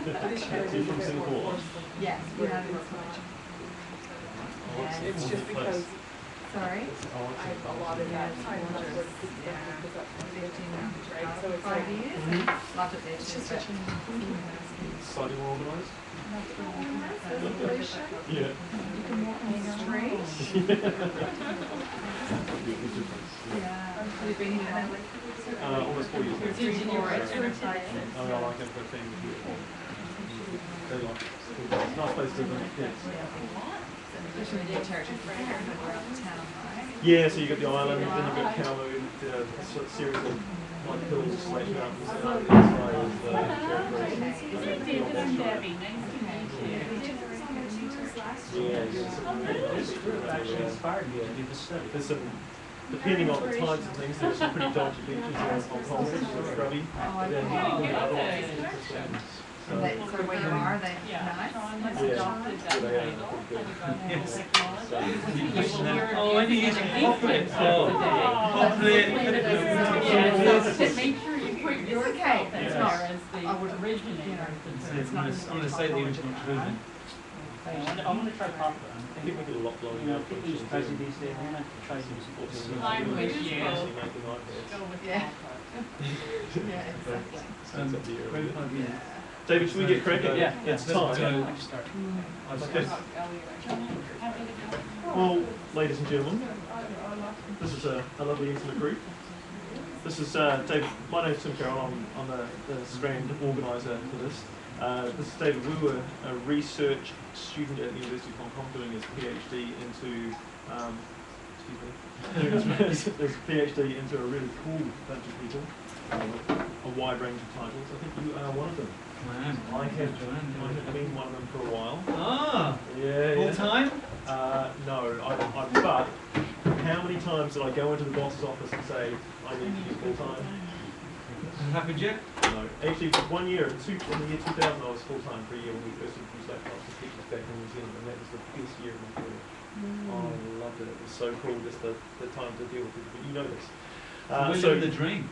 You're from Singapore? Yes, United States. It's just because Sorry? I've allotted that time and that's where it's because that's 15 months, right? So it's 5 years. Lots of it's just such a Slightly more organised? You Yeah. can walk on the street. Yeah. Have you been here? Almost 4 years. Did you exercise? I like it for a team. They like it. It's a nice place to live. Yes. Especially when you territory around town, right? Yeah, so you got the island, then you've got Calmo, a series of like hills slated up the side of the There's some, depending on the times and things, there's some pretty dodgy beaches around Hong Kong, which is scrubby. So where you are, they nice? Oh, I think it's chocolate. Make sure you put your okay. as far as the originator. I'm going to say the original movement. I'm going to try popcorn. I think we get a lot blowing up. People use spicy these days. I'm going to try some. I'm with you. Yeah. Yeah, exactly. David, should we get cracking? Yeah, It's time. Okay. Well, ladies and gentlemen, this is a lovely intimate group. This is David. My name is Tim Carroll. I'm the Strand organiser for this. This is David. We were a research student at the University of Hong Kong doing his PhD into, his PhD into a really cool bunch of people, a wide range of titles. I think you are one of them. I have been one of them for a while. Ah, yeah. Full time? No, but how many times did I go into the boss's office and say, I need to use full time? Happened yet? No. Actually, 1 year, in the year 2000, I was full time for a year when we first introduced laptops and teachers back in New Zealand, and that was the best year of my career. Oh, I loved it. It was so cool, just the time to deal with it. But you know this. So the dream.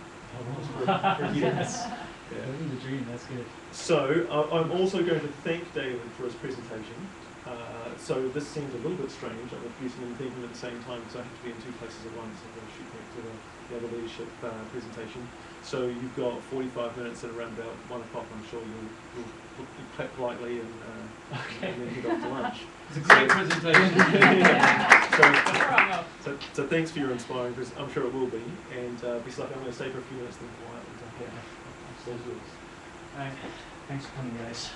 Yes. Yeah. Living the dream, that's good. So, I'm also going to thank David for his presentation. So this seems a little bit strange. I'm introducing him and thanking him at the same time because I have to be in two places at once. I'm going to shoot back to the other leadership presentation. So you've got 45 minutes at around about 1 o'clock. I'm sure you'll clap politely and then head off to lunch. It's a great presentation. So thanks for your inspiring presentation. I'm sure it will be. And best luck. I'm going to stay for a few minutes then quietly. Alright, thanks for coming, guys.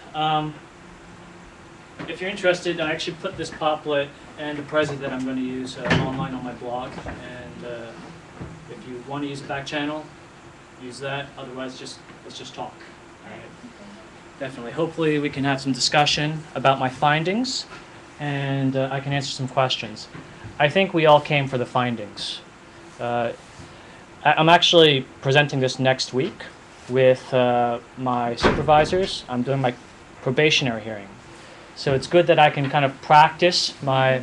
If you're interested, I actually put this poplet and the present that I'm going to use online on my blog. And if you want to use the back channel, use that. Otherwise, let's just talk. Alright. Definitely. Hopefully, we can have some discussion about my findings, and I can answer some questions. I think we all came for the findings. I'm actually presenting this next week with my supervisors. I'm doing my probationary hearing. So it's good that I can kind of practice my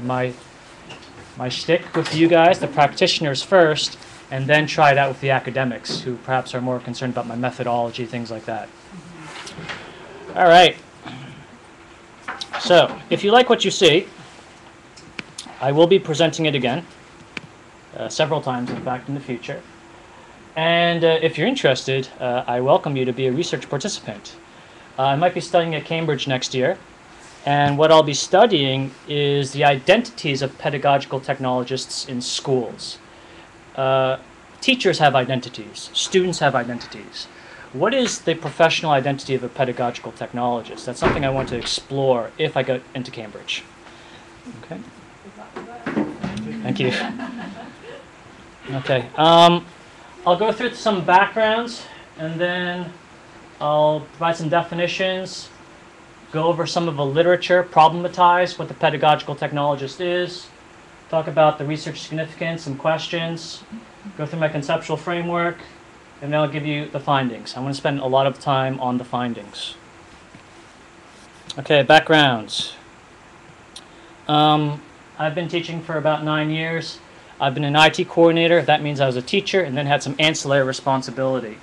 shtick with you guys, the practitioners first, and then try it out with the academics who perhaps are more concerned about my methodology, things like that. All right. So if you like what you see, I will be presenting it again, several times, in fact, in the future. And if you're interested, I welcome you to be a research participant. I might be studying at Cambridge next year, and what I'll be studying is the identities of pedagogical technologists in schools. Teachers have identities, students have identities. What is the professional identity of a pedagogical technologist? That's something I want to explore if I go into Cambridge. Okay. Thank you. Okay. I'll go through some backgrounds, and then I'll provide some definitions, go over some of the literature, problematize what the pedagogical technologist is, talk about the research significance, some questions, go through my conceptual framework, and then I'll give you the findings. I'm going to spend a lot of time on the findings. Okay, backgrounds. I've been teaching for about 9 years. I've been an IT coordinator. That means I was a teacher and then had some ancillary responsibility.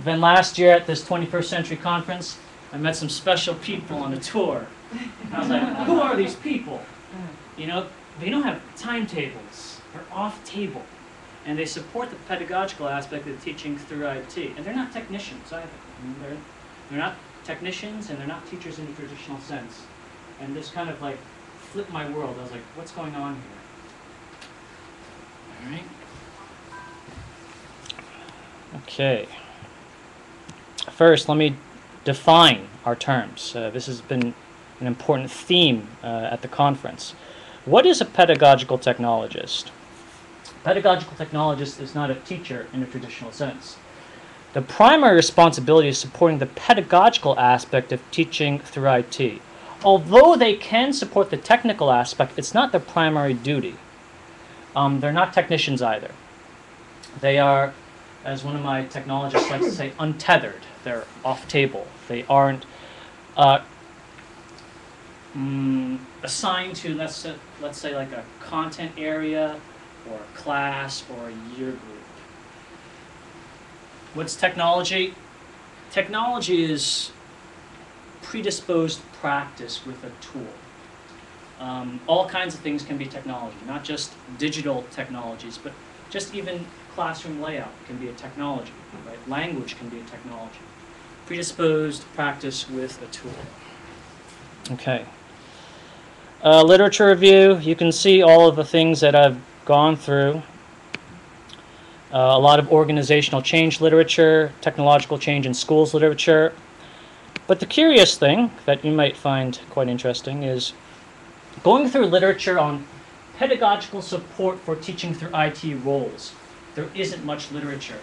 Then last year at this 21st Century Conference, I met some special people on a tour. I was like, who are these people? You know, they don't have timetables. They're off-table. And they support the pedagogical aspect of teaching through IT. And they're not technicians either. I mean, they're not technicians and they're not teachers in the traditional sense. And this kind of like flipped my world. I was like, what's going on here? All right. Okay. First, let me define our terms. This has been an important theme at the conference. What is a pedagogical technologist? Pedagogical technologist is not a teacher in a traditional sense. The primary responsibility is supporting the pedagogical aspect of teaching through IT. Although they can support the technical aspect, it's not their primary duty. They're not technicians either. They are, as one of my technologists likes to say, untethered. They're off-table. They aren't assigned to, let's say, like a content area or a class or a year group. What's technology? Technology is predisposed practice with a tool. All kinds of things can be technology, not just digital technologies, but just even classroom layout can be a technology, right? Language can be a technology. Predisposed practice with a tool. Okay. Literature review, you can see all of the things that I've gone through. A lot of organizational change literature, technological change in schools literature. But the curious thing that you might find quite interesting is going through literature on pedagogical support for teaching through IT roles. There isn't much literature.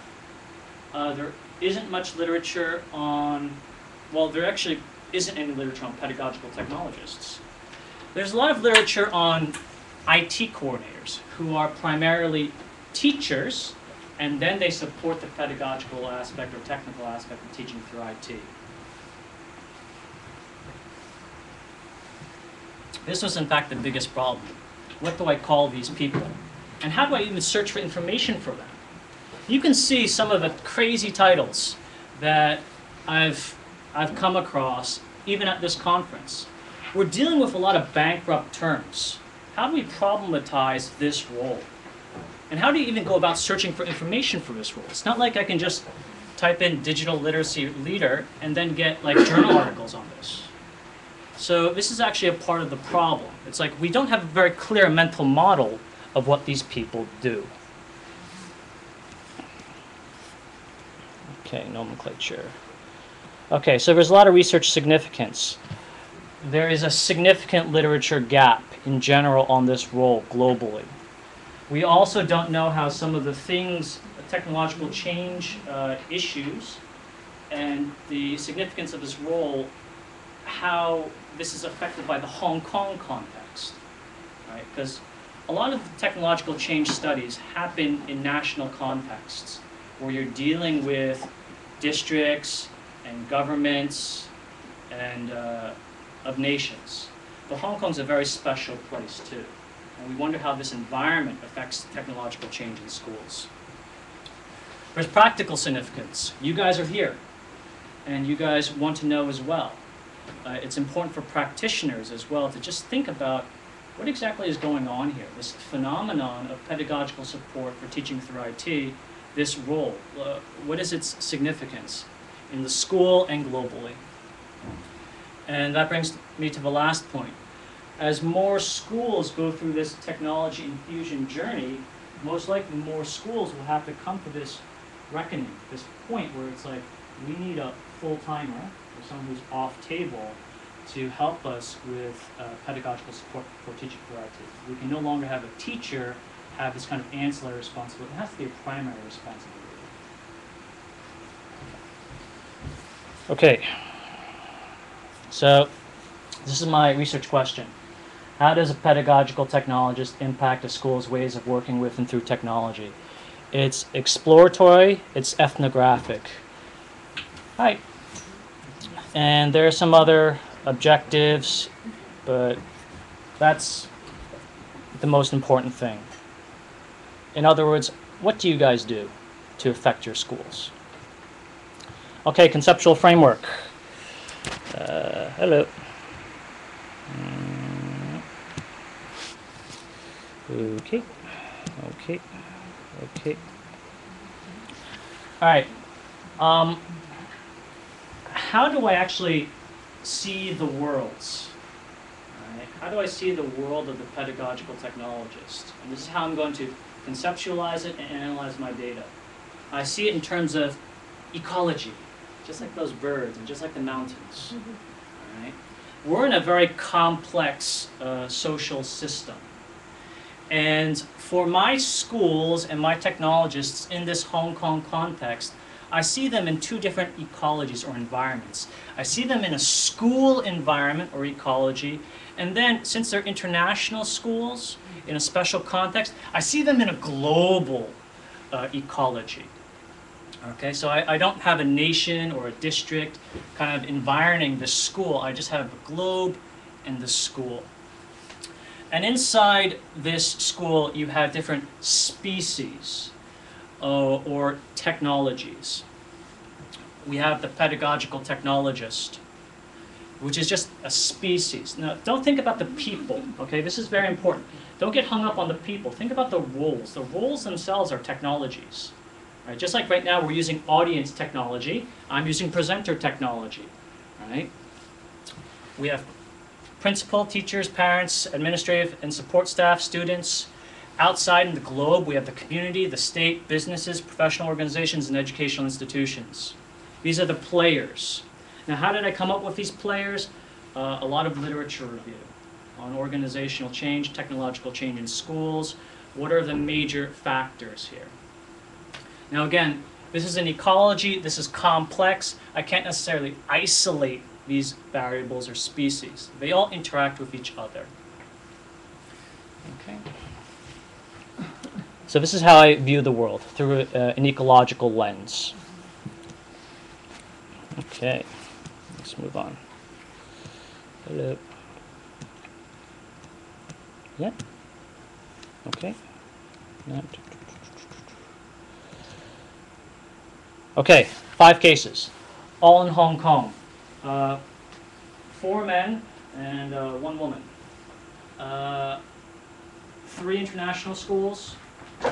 There isn't much literature on, well, there actually isn't any literature on pedagogical technologists. There's a lot of literature on IT coordinators who are primarily teachers, and then they support the pedagogical aspect or technical aspect of teaching through IT. This was in fact the biggest problem. What do I call these people? And how do I even search for information for them? You can see some of the crazy titles that I've come across even at this conference. We're dealing with a lot of bankrupt terms. How do we problematize this role? And how do you even go about searching for information for this role? It's not like I can just type in digital literacy leader and then get like journal articles on this. So this is actually a part of the problem. It's like we don't have a very clear mental model of what these people do. Okay, nomenclature. Okay, so there's a lot of research significance. There is a significant literature gap in general on this role globally. We also don't know how some of the things, technological change issues, and the significance of this role, how this is affected by the Hong Kong context, right? Because a lot of technological change studies happen in national contexts, where you're dealing with districts and governments and of nations. But Hong Kong's a very special place too. And we wonder how this environment affects technological change in schools. There's practical significance. You guys are here, and you guys want to know as well. It's important for practitioners as well to just think about what exactly is going on here, this phenomenon of pedagogical support for teaching through IT, this role. What is its significance in the school and globally? And that brings me to the last point. As more schools go through this technology infusion journey, most likely more schools will have to come to this reckoning, this point where it's like, we need a full-timer, or someone who's off-table, to help us with pedagogical support for teaching through IT. We can no longer have a teacher have this kind of ancillary responsibility. It has to be a primary responsibility. Okay. So, this is my research question. How does a pedagogical technologist impact a school's ways of working with and through technology? It's exploratory, it's ethnographic. Right. And there are some other objectives, but that's the most important thing. In other words, what do you guys do to affect your schools? Okay, conceptual framework. Hello. Okay. Okay. Okay. All right. How do I actually see the worlds? All right. How do I see the world of the pedagogical technologist? And this is how I'm going to conceptualize it and analyze my data. I see it in terms of ecology, just like those birds and just like the mountains. All right. We're in a very complex social system. And for my schools and my technologists in this Hong Kong context, I see them in two different ecologies or environments. I see them in a school environment or ecology, and then since they're international schools in a special context, I see them in a global ecology. Okay, so I don't have a nation or a district kind of environing the school. I just have a globe and the school. And inside this school, you have different species or technologies. We have the pedagogical technologist, which is just a species. Now, don't think about the people, okay? This is very important. Don't get hung up on the people. Think about the roles. The roles themselves are technologies. Right? Just like right now we're using audience technology, I'm using presenter technology. Right? We have principal, teachers, parents, administrative and support staff, students. Outside in the globe, we have the community, the state, businesses, professional organizations, and educational institutions. These are the players. Now, how did I come up with these players? A lot of literature review on organizational change, technological change in schools. What are the major factors here? Now again, this is an ecology, this is complex. I can't necessarily isolate these variables or species. They all interact with each other. Okay. So this is how I view the world, through an ecological lens. Okay, let's move on. Hello. Yeah? Okay. Yeah. Okay, 5 cases, all in Hong Kong. 4 men and 1 woman. 3 international schools,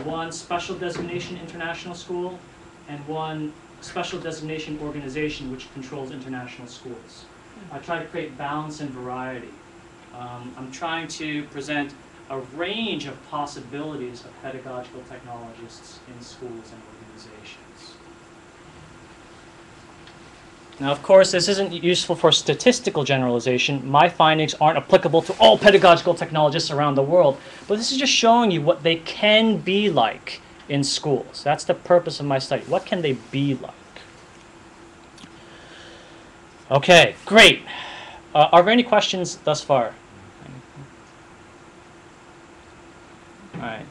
1 special designation international school, and 1 special designation organization which controls international schools. I try to create balance and variety. I'm trying to present a range of possibilities of pedagogical technologists in schools and organizations. Now, of course, this isn't useful for statistical generalization. My findings aren't applicable to all pedagogical technologists around the world, but this is just showing you what they can be like in schools. That's the purpose of my study. What can they be like? Okay, great. Are there any questions thus far? All right.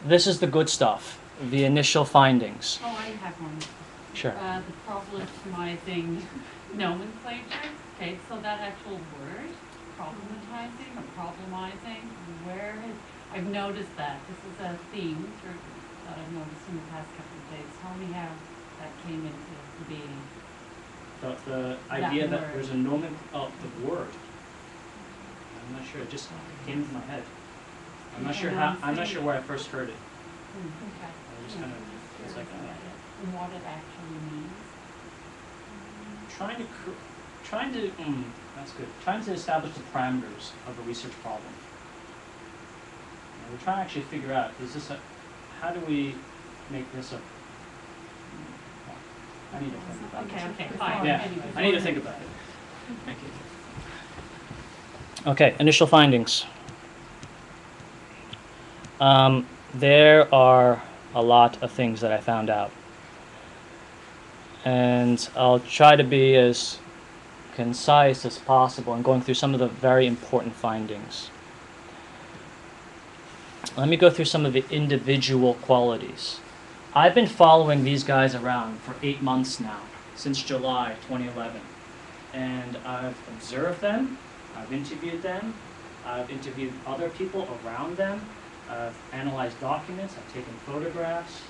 This is the good stuff, the initial findings. Oh, I have one. Sure. The problematizing nomenclature. Okay, so that actual word, problematizing or problemizing, where has, I've noticed that. This is a theme that I've noticed in the past couple of days. Tell me how that came into being. The idea that there's a nomen of the word. I'm not sure. It just came to my head. I'm not sure how. I'm not sure where I first heard it. Okay. I just kind of. It's like And what it actually means. That's good. Trying to establish the parameters of a research problem. We're trying to actually figure out, how do we make this a, I need to think about it. Okay, fine. Yeah, Anyways. I need to think about it. Thank you. Okay, initial findings. There are a lot of things that I found out. And I'll try to be as concise as possible in going through some of the very important findings. Let me go through some of the individual qualities. I've been following these guys around for 8 months now, since July 2011. And I've observed them, I've interviewed them, I've interviewed other people around them, I've analyzed documents, I've taken photographs,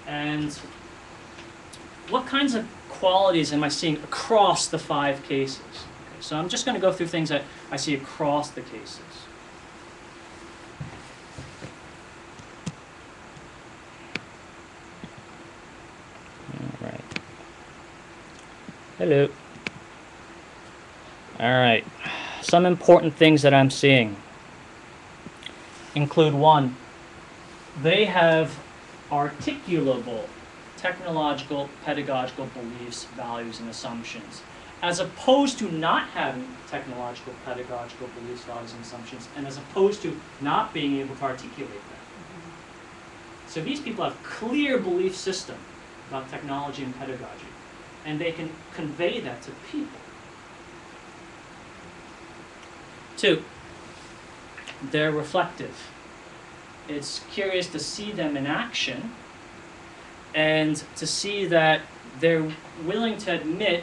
and what kinds of qualities am I seeing across the 5 cases? Okay, so I'm just going to go through things that I see across the cases. All right. Hello. All right. Some important things that I'm seeing include 1, they have articulable technological, pedagogical beliefs, values, and assumptions, as opposed to not having technological, pedagogical beliefs, values, and assumptions, and as opposed to not being able to articulate them. So these people have clear belief system about technology and pedagogy, and they can convey that to people. 2, they're reflective. It's curious to see them in action and to see that they're willing to admit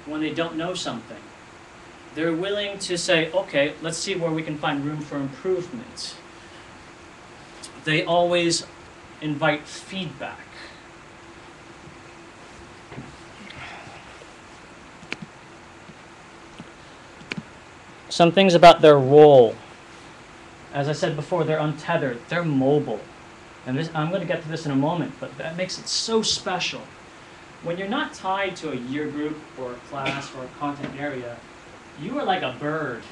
when they don't know something. They're willing to say, okay, let's see where we can find room for improvement. They always invite feedback. Some things about their role. As I said before, they're untethered, they're mobile. And this, I'm going to get to this in a moment, but that makes it so special. When you're not tied to a year group or a class or a content area, you are like a bird.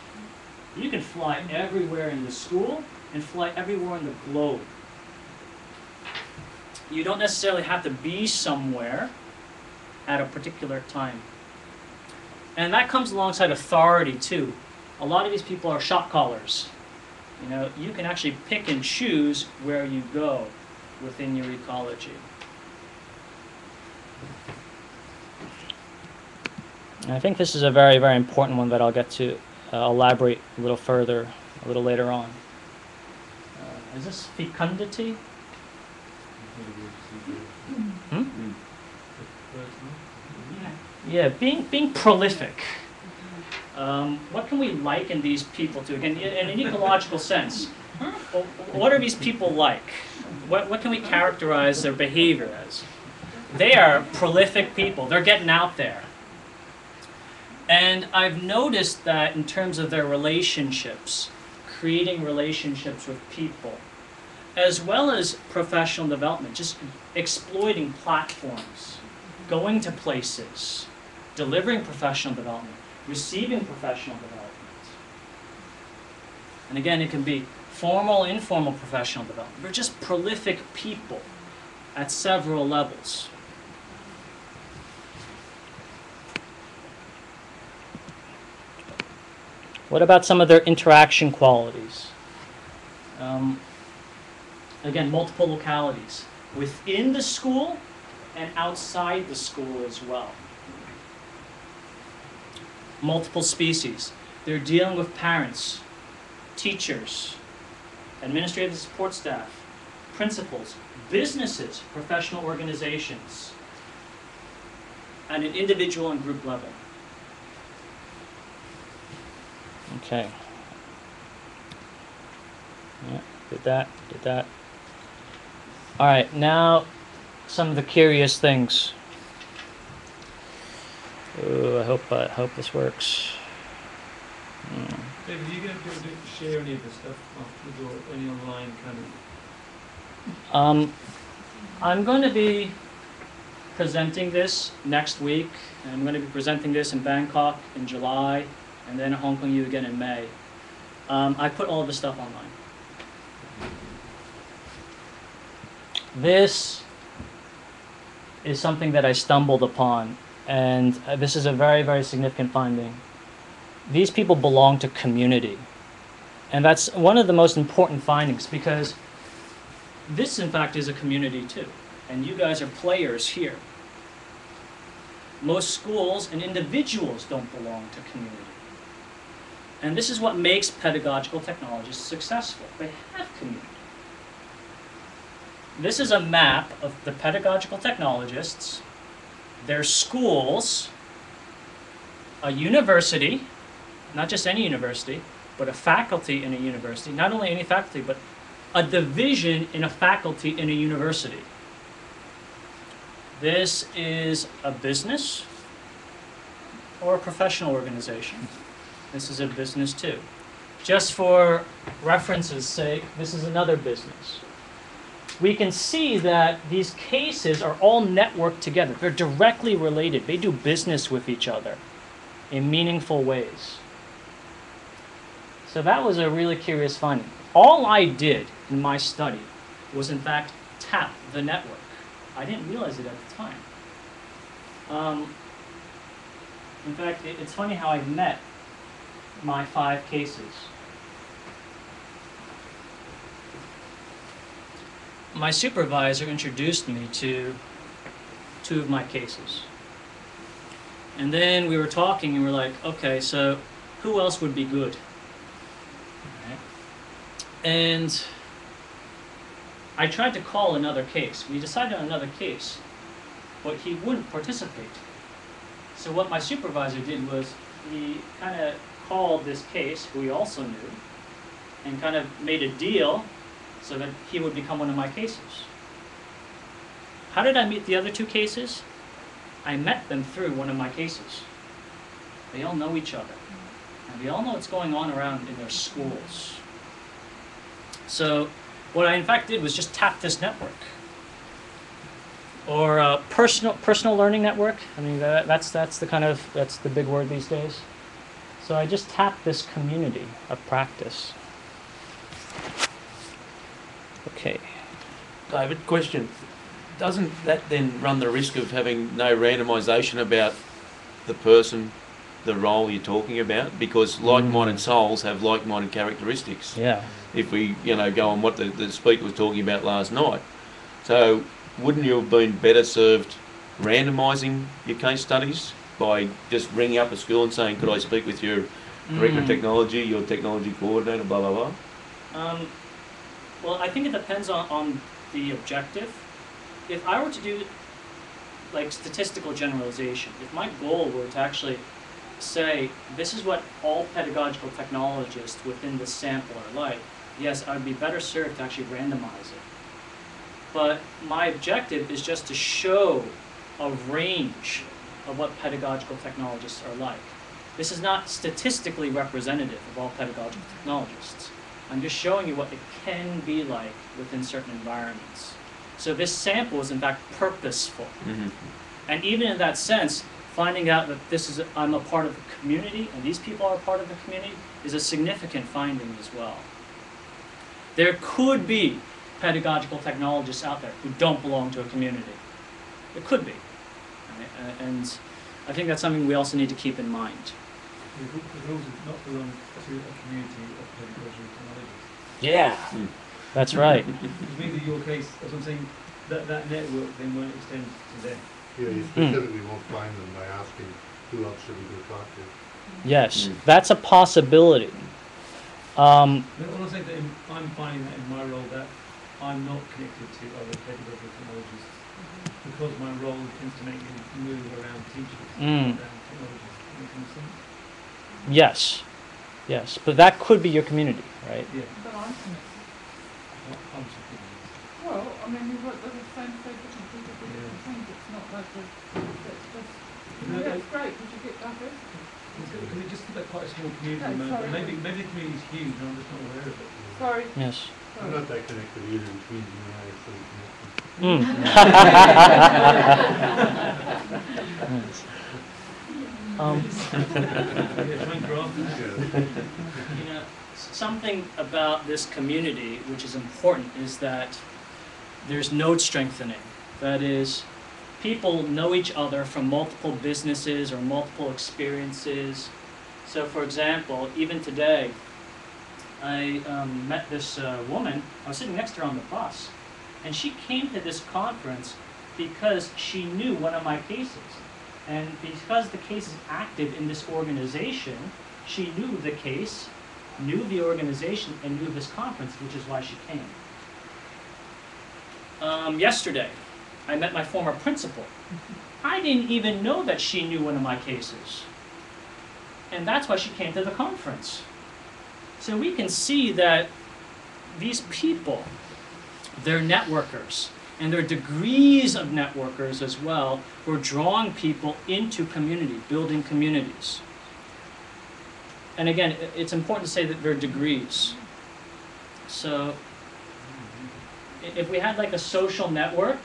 You can fly everywhere in the school and fly everywhere in the globe. You don't necessarily have to be somewhere at a particular time. And that comes alongside authority too. A lot of these people are shot callers. You know, you can actually pick and choose where you go within your ecology. And I think this is a very, very important one that I'll get to elaborate a little further, a little later on. Is this fecundity? Hmm? Yeah, being prolific. What can we liken these people to? Again, in an ecological sense, what are these people like? What can we characterize their behavior as? They are prolific people. They're getting out there. And I've noticed that in terms of their relationships, creating relationships with people, as well as professional development, just exploiting platforms, going to places, delivering professional development, receiving professional development. And again, it can be formal, informal professional development. They're just prolific people at several levels. What about some of their interaction qualities? Again, multiple localities within the school and outside the school as well. Multiple species. They're dealing with parents, teachers, administrative support staff, principals, businesses, professional organizations, at an individual and group level. Okay. Yeah, did that. All right, now some of the curious things. Ooh, I hope this works. David, are you going to be able to share any of this stuff afterwards or any online kind of? I'm going to be presenting this next week. I'm going to be presenting this in Bangkok in July, and then in Hong Kong U again in May. I put all of this stuff online. This is something that I stumbled upon, and this is a very, very significant finding. These people belong to community. And that's one of the most important findings, because this, in fact, is a community too. And you guys are players here. Most schools and individuals don't belong to community. And this is what makes pedagogical technologists successful. They have community. This is a map of the pedagogical technologists, their schools, a university, not just any university, but a faculty in a university, not only any faculty, but a division in a faculty in a university. this is a business or a professional organization. This is a business too. Just for reference's sake, this is another business. We can see that these cases are all networked together. They're directly related. They do business with each other in meaningful ways. So that was a really curious finding. All I did in my study was in fact tap the network. I didn't realize it at the time. In fact, it's funny how I met my 5 cases. My supervisor introduced me to 2 of my cases. And then we were talking and we're like, okay, so who else would be good? Right. And I tried to call another case. We decided on another case, but he wouldn't participate. So what my supervisor did was he kind of called this case, who he also knew, and kind of made a deal so that he would become one of my cases. How did I meet the other 2 cases? I met them through one of my cases. They all know each other, and they all know what's going on around in their schools. So what I in fact did was just tap this network. Or personal learning network. I mean, that's the big word these days. So I just tapped this community of practice. Okay. David, question. Doesn't that then run the risk of having no randomisation about the person, the role you're talking about? Because like-minded souls have like-minded characteristics. Yeah. If we, go on what the speaker was talking about last night. So wouldn't you have been better served randomising your case studies by just ringing up a school and saying, could I speak with your director of technology, your technology coordinator, blah, blah, blah? Well, I think it depends on the objective. If I were to do like statistical generalization, if my goal were to actually say, this is what all pedagogical technologists within the sample are like, yes, I would be better served to actually randomize it. But my objective is just to show a range of what pedagogical technologists are like. This is not statistically representative of all pedagogical technologists. I'm just showing you what it can be like within certain environments. So this sample is in fact purposeful. Mm-hmm. And even in that sense, finding out that I'm a part of the community and these people are a part of the community is a significant finding as well. There could be pedagogical technologists out there who don't belong to a community. It could be. Right? And I think that's something we also need to keep in mind. Who also not belong to a community of pedagogical technologists. Yeah, that's right. Which means in your case, as I'm saying, that network then won't extend to them. Yeah, you specifically won't find them by asking who else should we go talk to. Yes, that's a possibility. What I'm saying that I'm finding that in my role that I'm not connected to other pedagogical technologists because my role tends to make me move around teachers, around technologists. Does that make sense? Yes, but that could be your community, right? Yeah. But I'm connected. I'm something else. Well, I mean, we work with the same different people do different things. It's not like it's just. Yeah, it's great. Did you get that? Because it just like quite a small community. No, sorry. Maybe the community is huge and I'm just not aware of it. Sorry. Yes. I'm not that connected either between you and I, so Something about this community which is important is that there's node strengthening. That is, people know each other from multiple businesses or multiple experiences. So for example, even today, I met this woman. I was sitting next to her on the bus, and she came to this conference because she knew one of my cases. And because the case is active in this organization, she knew the case, knew the organization, and knew this conference, which is why she came. Yesterday, I met my former principal. I didn't even know that she knew one of my cases. And that's why she came to the conference. So we can see that these people, they're networkers. And there are degrees of networkers as well who are drawing people into community, building communities. And again, it's important to say that there are degrees. So if we had like a social network,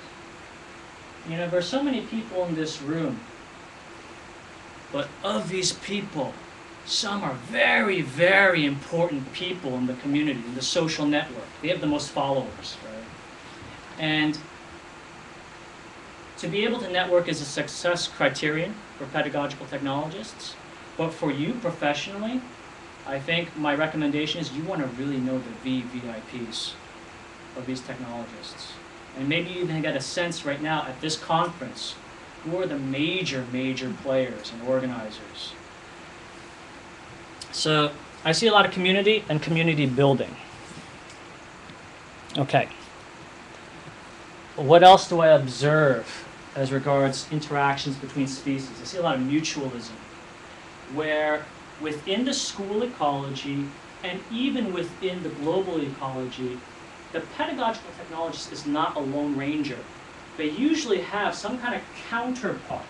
you know, there are so many people in this room, but of these people, some are very, very important people in the community, in the social network. They have the most followers, right? And to be able to network is a success criterion for pedagogical technologists. But for you professionally, I think my recommendation is you want to really know the VIPs of these technologists. And maybe you even get a sense right now at this conference, who are the major players and organizers. So I see a lot of community and community building. Okay. What else do I observe as regards interactions between species? I see a lot of mutualism, where within the school ecology and even within the global ecology, the pedagogical technologist is not a lone ranger. They usually have some kind of counterpart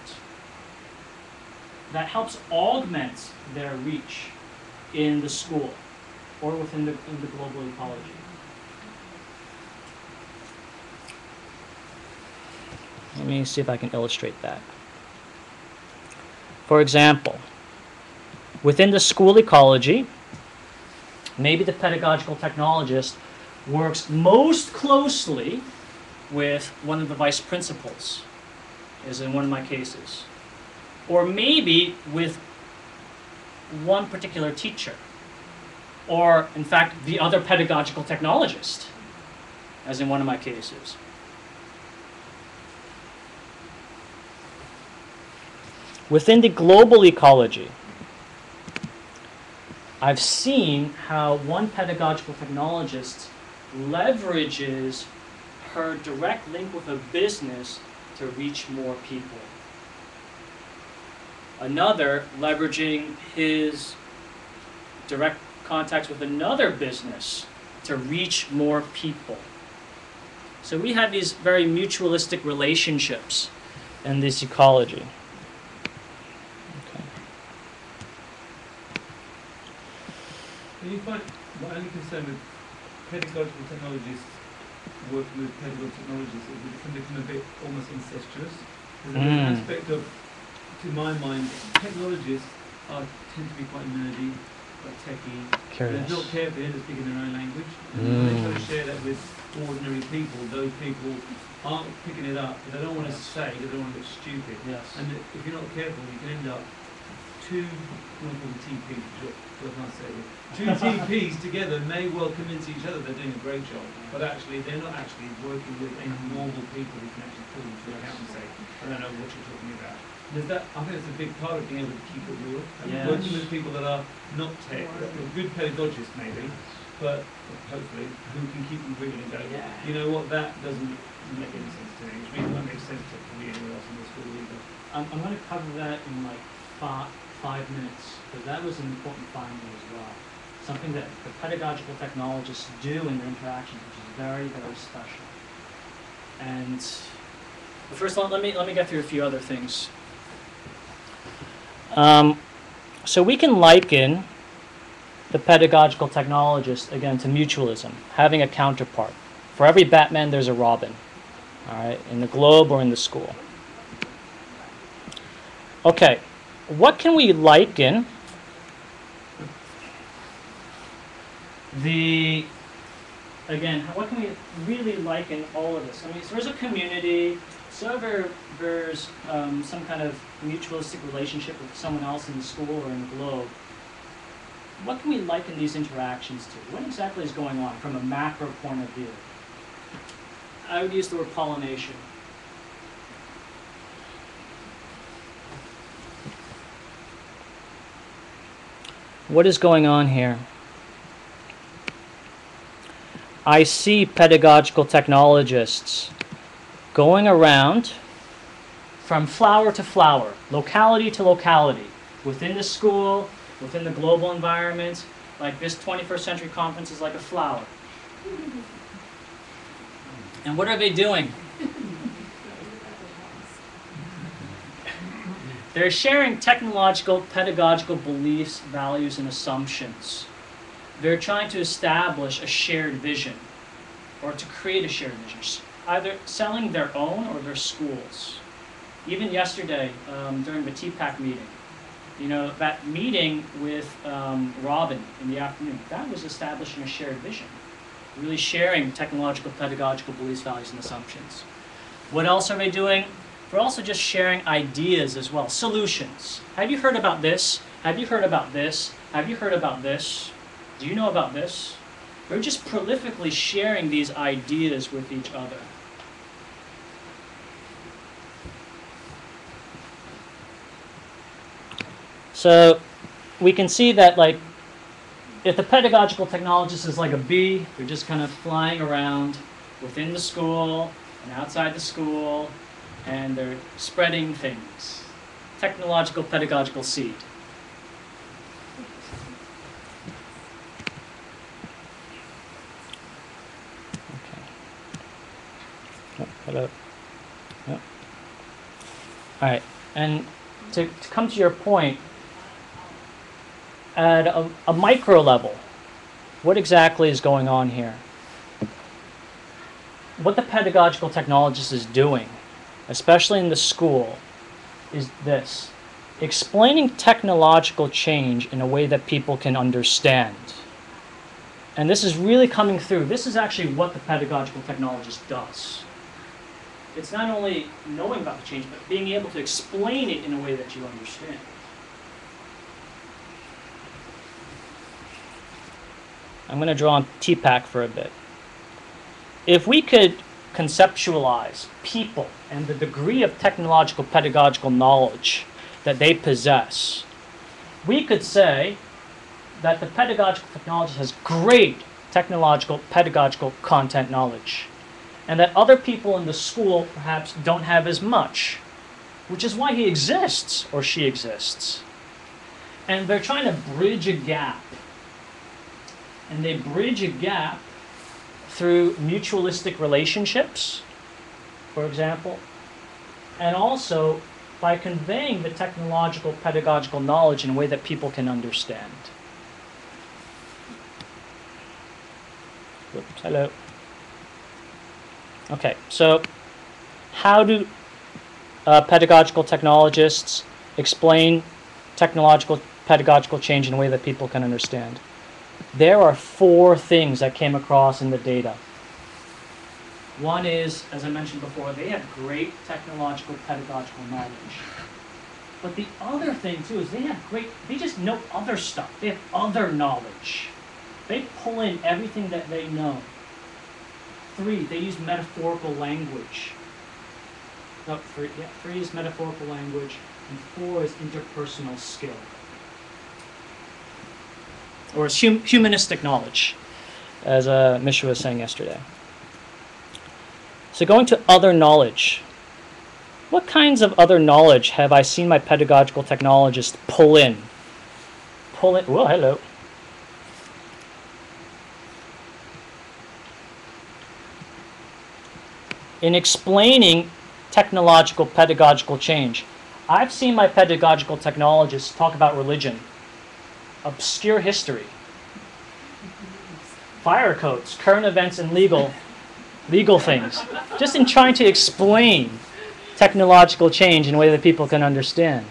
that helps augment their reach in the school or within the global ecology. Let me see if I can illustrate that. For example, within the school ecology, maybe the pedagogical technologist works most closely with one of the vice principals, as in one of my cases. Or maybe with one particular teacher. Or, in fact, the other pedagogical technologist, as in one of my cases. Within the global ecology, I've seen how one pedagogical technologist leverages her direct link with a business to reach more people. Another leveraging his direct contacts with another business to reach more people. So we have these very mutualistic relationships in this ecology. Do you find my only concern with pedagogical technologists working with pedagogical technologists is that it can become a bit almost incestuous? There's an aspect of, to my mind, technologists tend to be quite nerdy, quite techy. They're not careful to speak in their own language. And when they try to share that with ordinary people, those people aren't picking it up, but they don't want to say, they don't want to look stupid. Yes. And if you're not careful, you can end up two, what I call them TPs, what can I say? Two TPs together may well convince each other they're doing a great job, but actually they're not actually working with any normal people who can actually pull them to account and say, I don't know what you're talking about. There's that, I think that's a big part of being able to keep it real. Working with people that are not tech, that are good pedagogists maybe, but hopefully who can keep them real and go, you know what, that doesn't make any sense to me, which means it won't make sense to me anywhere else in the school either. I'm going to cover that in like 5 minutes, because that was an important finding as well. Something that the pedagogical technologists do in their interactions, which is very, very special. And but first, let me get through a few other things. So we can liken the pedagogical technologist, again, to mutualism, having a counterpart. For every Batman, there's a Robin, all right, in the globe or in the school. Okay, what can we liken what can we really liken all of this? I mean, so there's a community, so there's some kind of mutualistic relationship with someone else in the school or in the globe. What can we liken these interactions to? What exactly is going on from a macro point of view? I would use the word pollination. What is going on here? I see pedagogical technologists going around from flower to flower, locality to locality, within the school, within the global environment. Like this 21st century conference is like a flower. And what are they doing? They're sharing technological, pedagogical beliefs, values, and assumptions. They're trying to establish a shared vision, or to create a shared vision, either selling their own or their schools. Even yesterday, during the TPAC meeting, that meeting with Robin in the afternoon, that was establishing a shared vision, really sharing technological, pedagogical beliefs, values, and assumptions. What else are they doing? We're also just sharing ideas as well, solutions. Have you heard about this? Have you heard about this? Have you heard about this? Do you know about this? We're just prolifically sharing these ideas with each other. So we can see that, like, if the pedagogical technologist is like a bee, they're just kind of flying around within the school and outside the school, and they're spreading things. Technological, pedagogical seed. Okay. Oh, hello. Oh. All right, and to come to your point, at a micro level, what exactly is going on here? What the pedagogical technologist is doing, especially in the school, is this: explaining technological change in a way that people can understand. And this is really coming through. This is actually what the pedagogical technologist does. It's not only knowing about the change, but being able to explain it in a way that you understand. I'm going to draw on TPAC for a bit. If we could conceptualize people and the degree of technological pedagogical knowledge that they possess, we could say that the pedagogical technologist has great technological pedagogical content knowledge, and that other people in the school perhaps don't have as much, which is why he exists or she exists. And they're trying to bridge a gap. And they bridge a gap through mutualistic relationships, for example, and also by conveying the technological pedagogical knowledge in a way that people can understand. Oops, hello. Okay, so how do pedagogical technologists explain technological pedagogical change in a way that people can understand? There are 4 things that came across in the data. One is, as I mentioned before, they have great technological pedagogical knowledge. But the other thing too is they just know other stuff. They have other knowledge. They pull in everything that they know. 3, they use metaphorical language. 3 is metaphorical language, and 4 is interpersonal skill. Or it's humanistic knowledge, as Misha was saying yesterday. So going to other knowledge. What kinds of other knowledge have I seen my pedagogical technologist pull in? Whoa, hello. In explaining technological pedagogical change, I've seen my pedagogical technologists talk about religion, obscure history, fire codes, current events, and legal things, just in trying to explain technological change in a way that people can understand.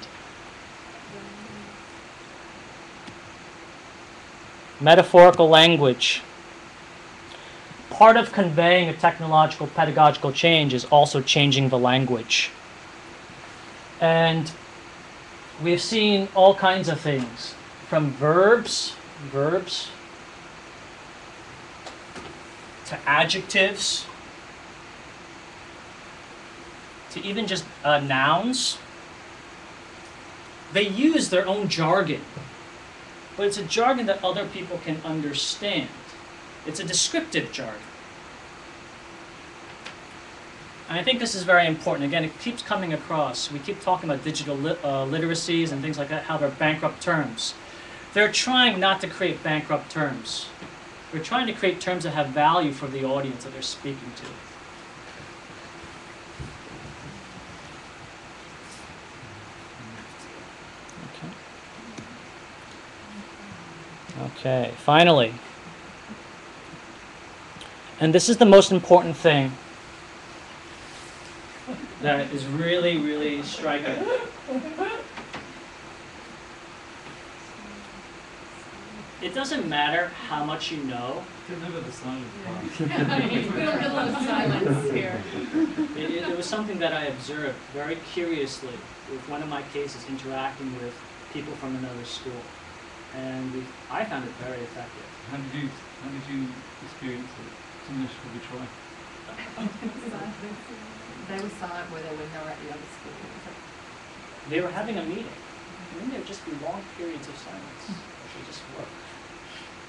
Metaphorical language. Part of conveying a technological pedagogical change is also changing the language. And we've seen all kinds of things, from verbs, to adjectives, to even just nouns. They use their own jargon, but it's a jargon that other people can understand. It's a descriptive jargon. And I think this is very important. Again, it keeps coming across. We keep talking about digital literacies and things like that, how they're bankrupt terms. They're trying not to create bankrupt terms. They're trying to create terms that have value for the audience that they're speaking to. Okay, finally. And this is the most important thing that is really, really striking. It doesn't matter how much you know. Deliver the silence part. We don't get a lot of silence here. It was something that I observed very curiously with one of my cases interacting with people from another school. And I found it very effective. How did you experience it? Something I should probably try. They were silent where they were not at the other school. They were having a meeting, and then there'd just be long periods of silence. Which would just work.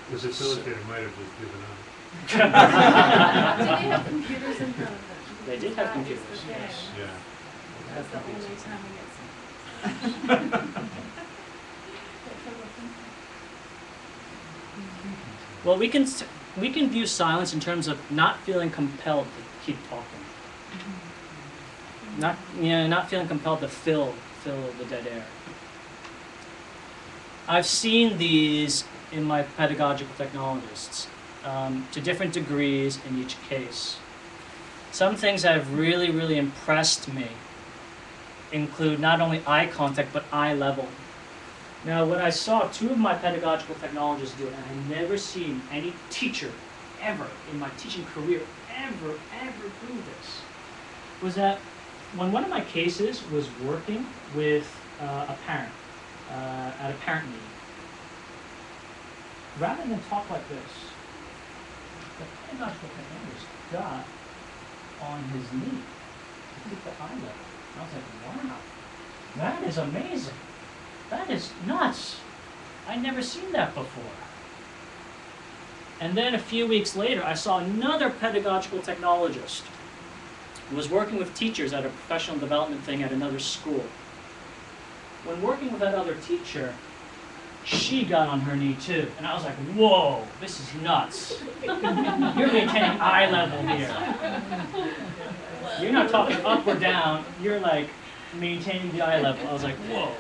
The facilitator might have just given up. Did they have computers in front of them? They did have computers, Yeah. yes. Yeah. That's the only time we get some. Well, we can view silence in terms of not feeling compelled to keep talking. Not feeling compelled to fill the dead air. I've seen these in my pedagogical technologists to different degrees in each case. Some things that have really, really impressed me include not only eye contact, but eye level. Now, what I saw two of my pedagogical technologists do, and I've never seen any teacher ever in my teaching career ever do this, was that when one of my cases was working with a parent at a parent meeting, rather than talk like this, the pedagogical technologist got on his knee to keep the eye level. I was like, wow, that is amazing. That is nuts. I'd never seen that before. And then a few weeks later, I saw another pedagogical technologist who was working with teachers at a professional development thing at another school. When working with that other teacher, she got on her knee too. And I was like, whoa, this is nuts. You're maintaining eye level here. You're not talking up or down, you're like maintaining the eye level. I was like, whoa.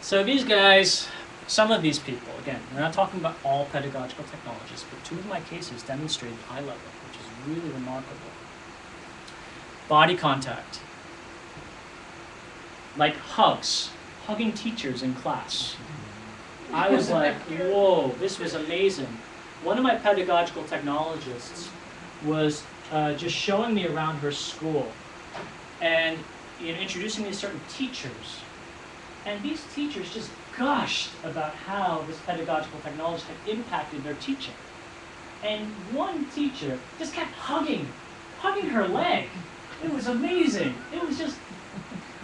So these guys, some of these people, again, we're not talking about all pedagogical technologists, but two of my cases demonstrated eye level, which is really remarkable. Body contact. Like hugs, hugging teachers in class. I was like, whoa, this was amazing. One of my pedagogical technologists was just showing me around her school and introducing me to certain teachers. And these teachers just gushed about how this pedagogical technology had impacted their teaching. And one teacher just kept hugging her leg. It was amazing. It was just,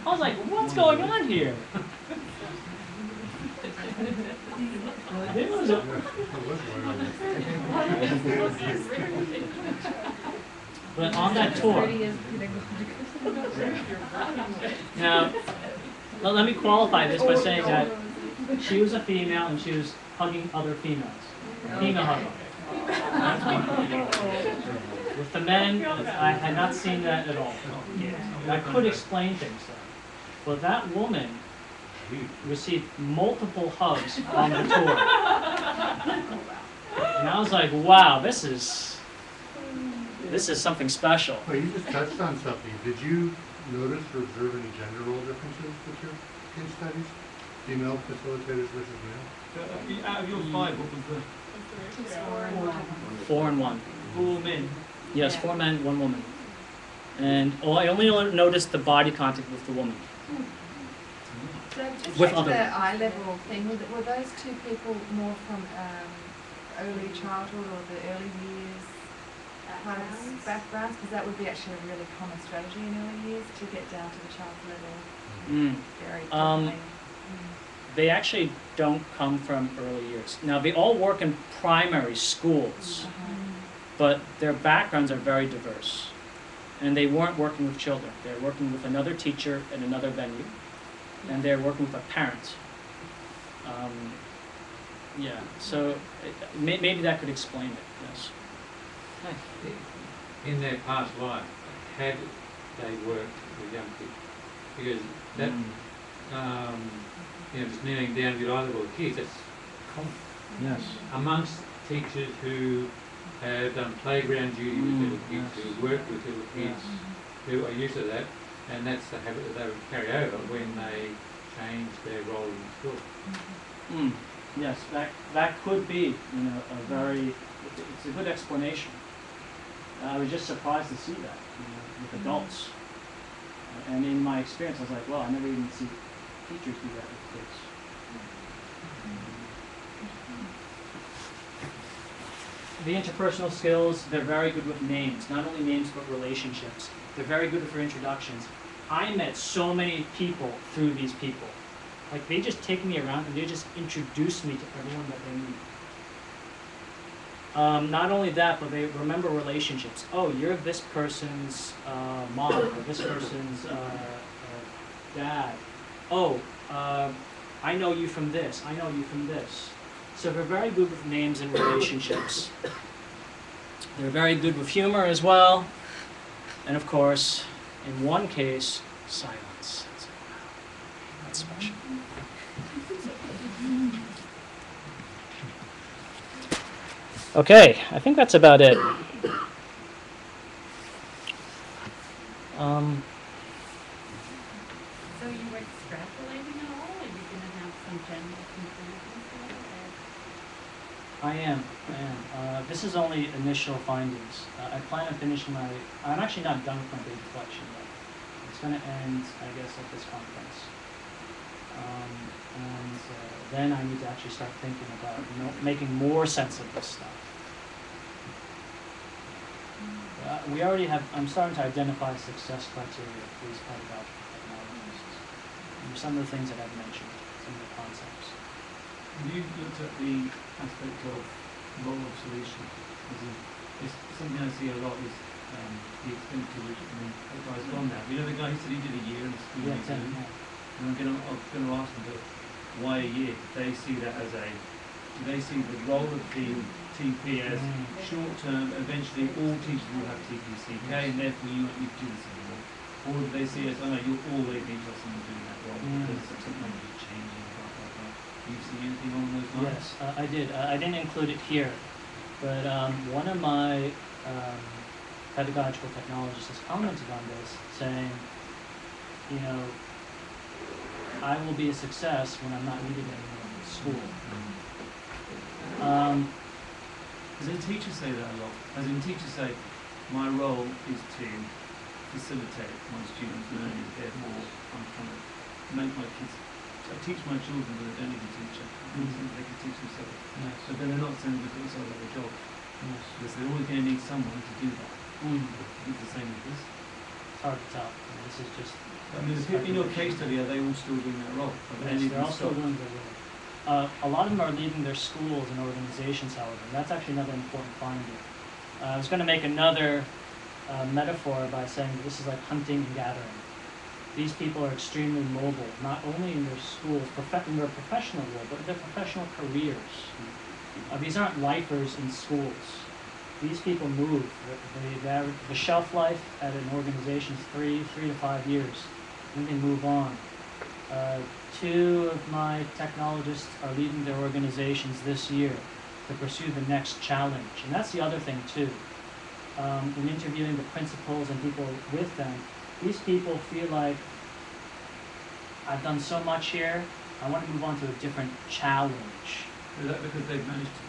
I was like, what's going on here? It was but on that tour, now, well, let me qualify this by saying that she was a female and she was hugging other females. Female hugging. With the men, I had not seen that at all. I could explain things though. But that woman received multiple hugs on the tour. And I was like, wow, this is something special. Well, you just touched on something. Did you notice or observe any gender role differences with your case studies? Female facilitators versus male? Out of your 5, what was the 4 and 1. 4 men? Yes, Yeah. 4 men, 1 woman. And I only noticed the body contact with the woman. So just With back to other- the eye level thing, were those two people more from early childhood or the early years kind of backgrounds? Because that would be actually a really common strategy in early years to get down to the child's level very quickly. They actually don't come from early years. Now, they all work in primary schools, but their backgrounds are very diverse. And they weren't working with children. They're working with another teacher in another venue, and they're working with a parent. Yeah, so maybe that could explain it, yes. In their past life, had they worked with young people? Because that, just kneeling down to the eye level of the kids. That's common. Yes. Amongst teachers who have done playground duty with little kids, who work with little kids, who are used to that, and that's the habit that they would carry over when they change their role in school. Yes, that could be, a very, it's a good explanation. I was just surprised to see that, with adults. And in my experience, I was like, well, I never even see teachers do that with kids. The interpersonal skills, they're very good with names, not only names but relationships. They're very good with their introductions. I met so many people through these people. Like, they just take me around and they just introduce me to everyone that they meet. Not only that, but they remember relationships. Oh, you're this person's mom, or this person's dad. Oh, I know you from this, I know you from this. So they're very good with names and relationships. They're very good with humor as well. And of course, in one case, silence. It's like, wow, that's special. Okay, I think that's about it. So you were extrapolating at all? Are you going to have some general conclusions there? I am. This is only initial findings. I plan on finishing I'm actually not done with my data collection yet. It's going to end, I guess, at this conference. And then I need to actually start thinking about making more sense of this stuff. I'm starting to identify success criteria for these pedagogical technologists. And some of the things that I've mentioned, some of the concepts. You looked at the aspect of role obsolescence. It's something I see a lot is the extent to which that guy's gone now. You know the guy who said he did a year in the school. Yeah, 10, yeah. And I'm going to ask them, but why a year? Do they see that as do they see the role of the TP as short term? Eventually, all teachers will have TPCK, and therefore you won't need to do this anymore. Or do they see as, oh no, you'll always need someone doing that role because technology is changing, blah blah blah. Do you see anything along those lines? Yes, I did. I didn't include it here, but one of my pedagogical technologists has commented on this, saying, I will be a success when I'm not needed anymore in school. As in teachers say that a lot. As in teachers say, my role is to facilitate my students' learning, therefore I'm trying to make my kids, I teach my children but I don't need a teacher. They can teach themselves. Yes. But then they're not saying because it's all their job. Yes. Because they're always going to need someone to do that. It's the same with this. It's hard to tell. This is just... I mean, in your case study, are they all still doing that role? Yes, they're all still doing their role. A lot of them are leaving their schools and organizations, however. And that's actually another important finding. I was going to make another metaphor by saying this is like hunting and gathering. These people are extremely mobile, not only in their schools, in their professional role, but in their professional careers. These aren't lifers in schools. These people move. The shelf life at an organization is 3 to 5 years. Then they move on. 2 of my technologists are leaving their organizations this year to pursue the next challenge. And that's the other thing too. In interviewing the principals and people with them, these people feel like, I've done so much here, I want to move on to a different challenge. Is that because they've managed to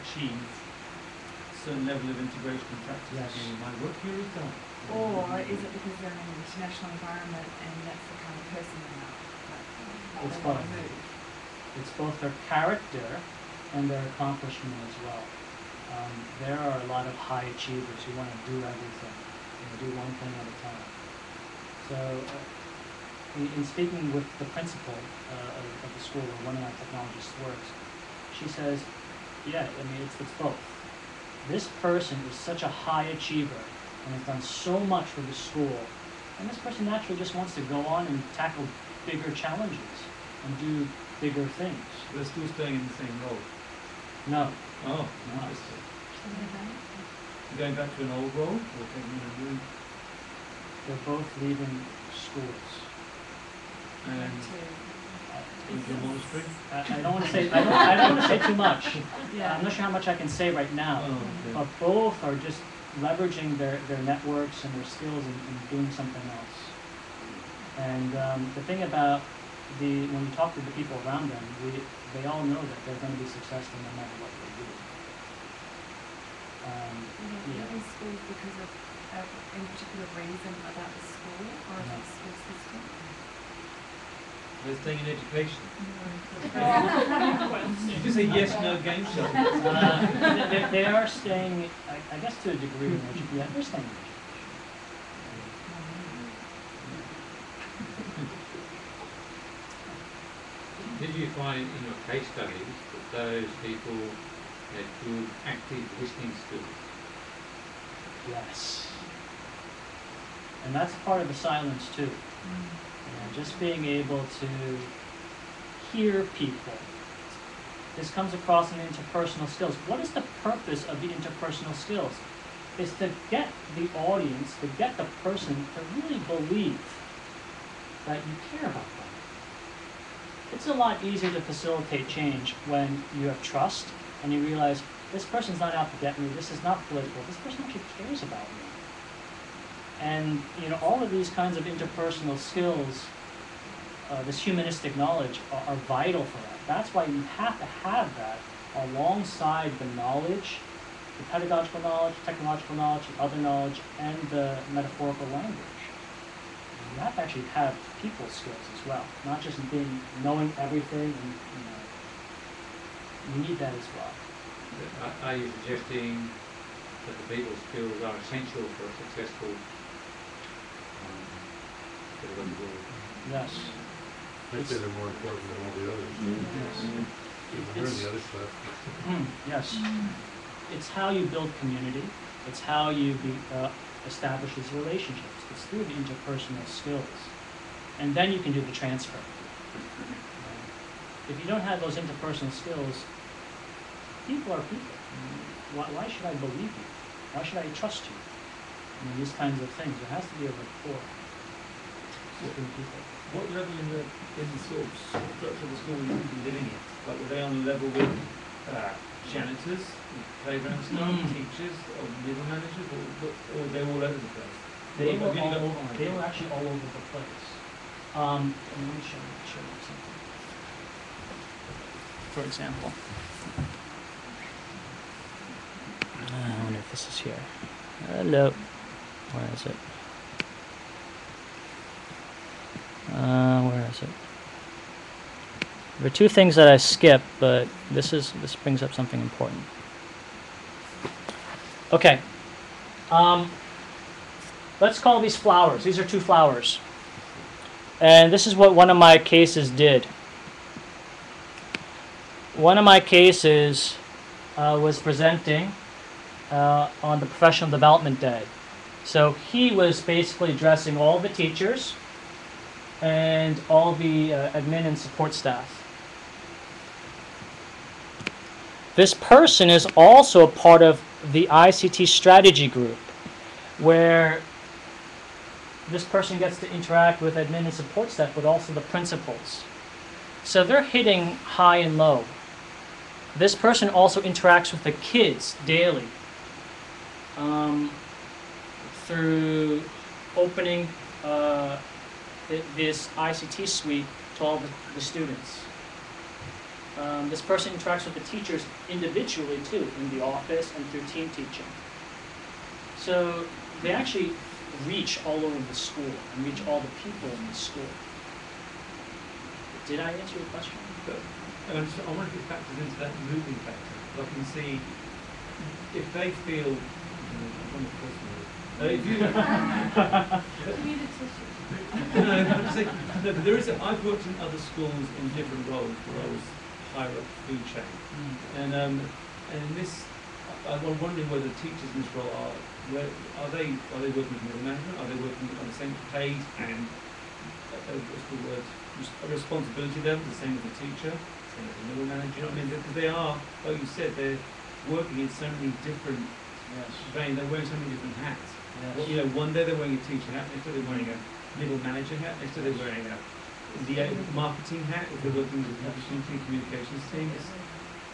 achieve a certain level of integration and practice? Yes. In my work here is done. Or is it because they're in an international environment and that's the kind of person they are? It's They want both. to move. It's both their character and their accomplishment as well. There are a lot of high achievers who want to do everything, do one thing at a time. So, in speaking with the principal of the school where one of my technologists works, she says, yeah, I mean, it's both. This person is such a high achiever and has done so much for the school, and this person naturally just wants to go on and tackle bigger challenges and do bigger things. They're still staying in the same role. No. Oh, interesting. Going back to an old role or taking a new? They're both leaving schools. And With your monastery? I don't want to say I don't want to say too much. Yeah. I'm not sure how much I can say right now. Oh, okay. But both are just leveraging their networks and their skills in doing something else. And the thing about when you talk to the people around them, they all know that they're going to be successful no matter what they do. Yeah. In schools because of any particular reason about the school or No. the school system? They're staying in education. You just say yes, no game show. They are staying, I guess, to a degree in education. Yeah, they're staying in education. Did you find in your case studies that those people had good active listening skills? Yes. And that's part of the silence too. Just being able to hear people. This comes across in interpersonal skills. What is the purpose of the interpersonal skills? Is to get the audience, to get the person to really believe that you care about them. It's a lot easier to facilitate change when you have trust and you realize this person's not out to get me, this is not political, this person actually cares about me. And all of these kinds of interpersonal skills, this humanistic knowledge, are vital for that. That's why you have to have that alongside the knowledge, the pedagogical knowledge, technological knowledge, the other knowledge, and the metaphorical language. You have to actually have people skills as well, not just knowing everything, and you need that as well. Are you suggesting that the people skills are essential for a successful pedagogical work? Yes. I'd say they're more important than all the others. Yes. You learn the other stuff. Yes. It's how you build community. It's how you establish these relationships. It's through the interpersonal skills. And then you can do the transfer. If you don't have those interpersonal skills, people are people. Why should I believe you? Why should I trust you? These kinds of things. There has to be a rapport between people. What level in the sort of structure of the school would you be living in? Like, were they on the level with janitors, playground staff, teachers, or middle managers, or they were all over the place? They were actually all over the place. Let me show you something. For example, I wonder if this is here. Hello. Where is it? Where is it? There are two things that I skipped, but this brings up something important. Okay. Let's call these flowers. These are two flowers. And this is what one of my cases did. One of my cases was presenting on the Professional Development Day. So he was basically addressing all the teachers and all the admin and support staff. This person is also a part of the ICT strategy group, where this person gets to interact with admin and support staff, but also the principals. So they're hitting high and low. This person also interacts with the kids daily through opening this ICT suite to all the students. This person interacts with the teachers individually too, in the office and through team teaching. So they actually reach all over the school and reach all the people in the school. Did I answer your question? I wonder if it factors into that moving factor. I can see if they feel. If you. No, but there is. I've worked in other schools in different roles where I was higher up the food chain, and in this, I'm wondering whether teachers in this role are they working with middle management? Are they working on the same page and what's the word? A responsibility level, the same as a teacher, same as a middle manager. You know what I mean? Because they are, like you said, they're working in so many different veins. They're wearing so many different hats. Yes. Well, one day they're wearing a teacher hat, next day they're wearing a middle manager hat, next day they're wearing a the marketing hat, if they're working with the publishing team, communications team.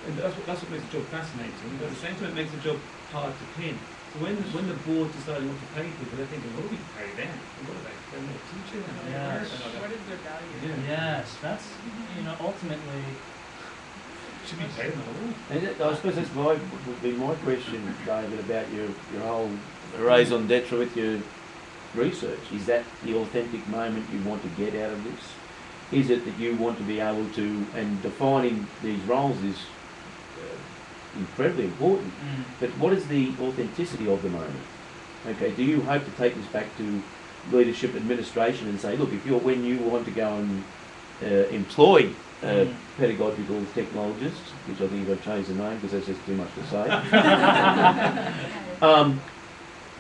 And that's what makes the job fascinating, but at the same time it makes the job hard to pin. So when the board deciding what to pay people, they're thinking, what do we pay them? What are they? They're not teaching them. Yes. What is their value? Yes, that's, ultimately, Should we pay them at all? And I suppose that's would be my question, David, about your whole raison d'etre with your research. Is that the authentic moment you want to get out of this? Is it that you want to be able to, and defining these roles is incredibly important, but what is the authenticity of the moment? Okay, do you hope to take this back to leadership administration and say, look, when you want to go and employ pedagogical technologists, which I think you've got to change the name because that's just too much to say.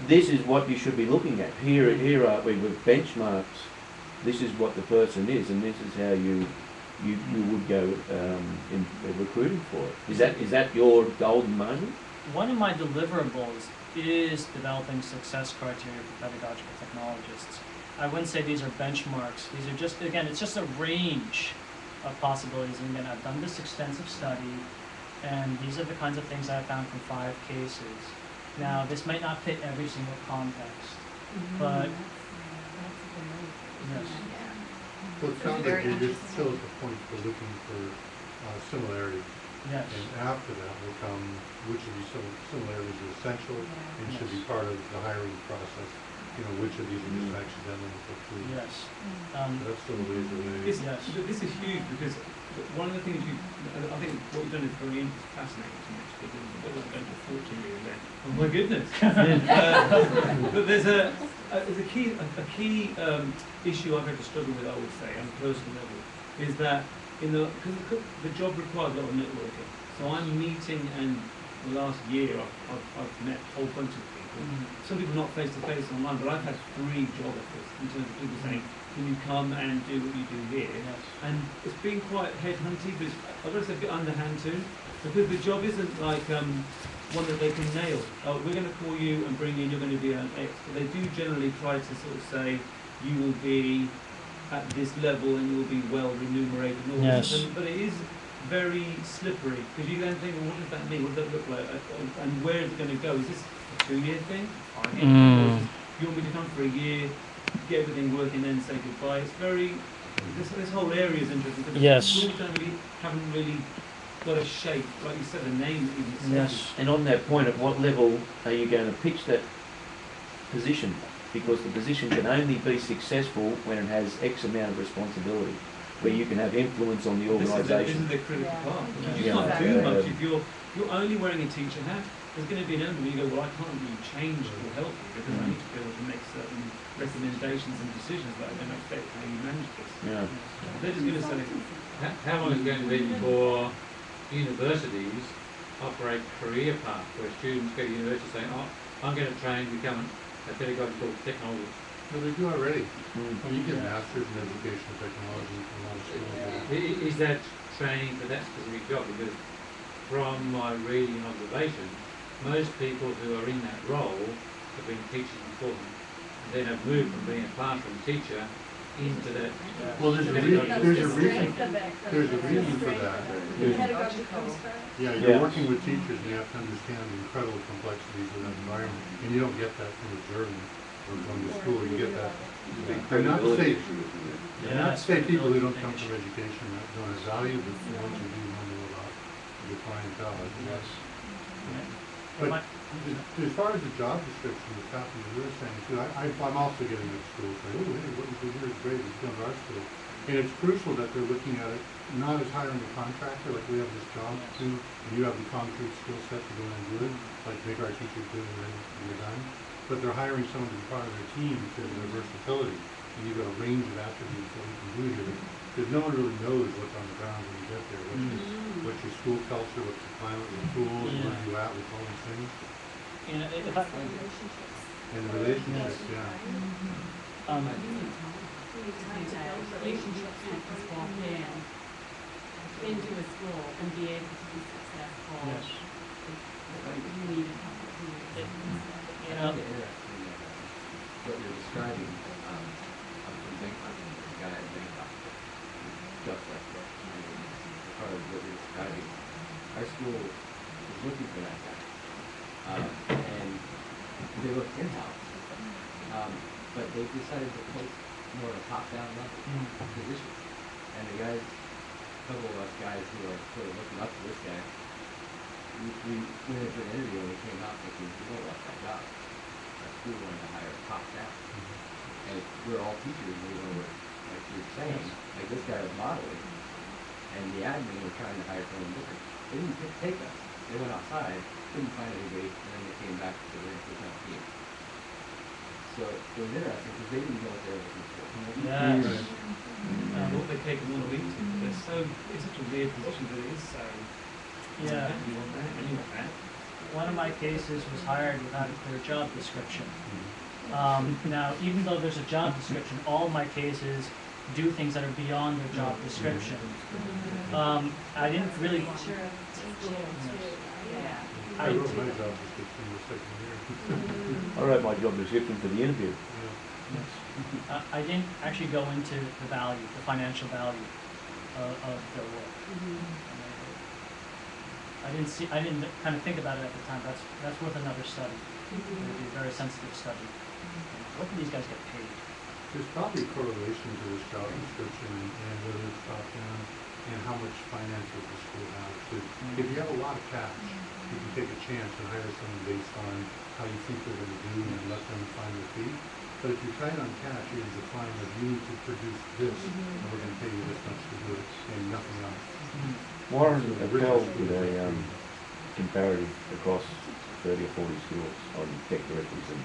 This is what you should be looking at. Here are we with benchmarks. This is what the person is, and this is how you would go in recruiting for it. Is that your golden moment? one of my deliverables is developing success criteria for pedagogical technologists. I wouldn't say these are benchmarks. These are just, again, it's just a range of possibilities. And again, I've done this extensive study, and these are the kinds of things I found from 5 cases. Now, this might not fit every single context, but yes. Well, it sounds like you're just still at the point for looking for similarity. Yes. And after that will come which of these similarities are essential and should be part of the hiring process. You know, which of these are just accidental and fortuitous. Yes. That's still a ways away. Yes. This is huge because one of the things I think what you've done is very fascinating to me. Because I was going to 14 years then. Oh my goodness! But there's a key issue I've had to struggle with, I would say, on a personal level, is that because the job requires a lot of networking. So I'm meeting, and the last year I've met a whole bunch of people. Some people not face to face online, but I've had 3 job offers in terms of people saying, "Can you come and do what you do here?" Yes. And it's been quite headhunty, but I've got to say a bit underhand too, because the job isn't like one that they can nail. Oh, we're going to call you and bring you in, you're going to be an X. But they do generally try to sort of say, you will be at this level and you will be well remunerated and all Yes. this. But it is very slippery, because you then think, well, what does that mean? What does that look like? And where is it going to go? Is this a 2-year thing? 5-year thing? Or is this, you want me to come for a year, get everything working, then say goodbye? It's very, this whole area is interesting, because Yes. schools haven't really got a shape, like you said, a name that even says Yes. And on that point, at what level are you going to pitch that position? Because the position can only be successful when it has X amount of responsibility, where you can have influence on the This organisation. is the critical part. Because you Yeah. can't do much if you're only wearing a teacher hat. There's going to be an element where you go, well, I can't really change or help you because I need to be able to make certain recommendations and decisions that are going to affect how you manage this. Yeah. They're just going to say, How long is it going to be before universities operate career path where students go to university saying, oh, I'm going to train to become a pedagogical technologist? No, they do already. Mm. You get masters in educational technology from a lot of schools. Is that training for that specific job? Because from my reading and observation, most people who are in that role have been teachers before them, and then have moved from being a classroom teacher into that. Well, there's a reason for that. Yeah, you're Yeah. working with teachers and you have to understand the incredible complexities of that environment, and you don't get that from observing or going to school. You get that. And not to say, people who don't come from education that don't have value, but the ones who do know about the clientele. Yes. But as far as the job description, the stuff that you were saying too, I'm also getting at school saying, oh, hey, what you do here is great, it's done our school. And it's crucial that they're looking at it not as hiring a contractor, like we have this job to do, and you have the concrete skill set to go in and do it, like make our teachers do it and then you're done. But they're hiring someone to be part of their team because of their versatility. And you've got a range of attributes that we can do here. Because no one really knows what's on the ground when you get there. What's your school culture, what's the climate, the tools, where are you at with all these things. You know, if I, And the relationships, yeah. Relationships can't just walk into a school and be able to be successful. yes. You need a couple of years. You know, What you're describing, I'm from Bangkok, the guy in Bangkok. stuff like that. I mean, part of what you're describing. Our school is looking for that guy. And they look in-house. But they've decided to post more of a top-down level position. And the guys, a couple of us guys who are sort of looking up to this guy, we went in for an interview and we came out thinking, we don't want that job. Our school wanted to hire top-down. And we're all teachers, and we want to work, like you were saying, like this guy was modeling, and the admin were trying to hire someone different. They didn't take us. They went outside, couldn't find anybody, and then they came back to their full-time team. So it was interesting because they didn't know what they were looking for. Yes. What they take and want to eat, they're so, it's such a weird position, but it is so. Yeah. You want that, and you want that. One of my cases was hired without a clear job description. Now, even though there's a job description, all my cases do things that are beyond their job description. I didn't really. I wrote my job description the second year. I wrote my job description for the interview. I didn't actually go into the value, the financial value of their work. I didn't kind of think about it at the time. That's worth another study. It would be a very sensitive study. What do these guys get paid? There's probably a correlation to this job description and whether it's top down and how much finances the school has. If you have a lot of cash, you can take a chance and hire someone based on how you think they're going to do and let them find their feet. But if you're tight on cash, you're defining that you need to produce this and we're going to pay you this much to do it and nothing else. Warren Appel did a comparative across 30 or 40 schools on tech directors and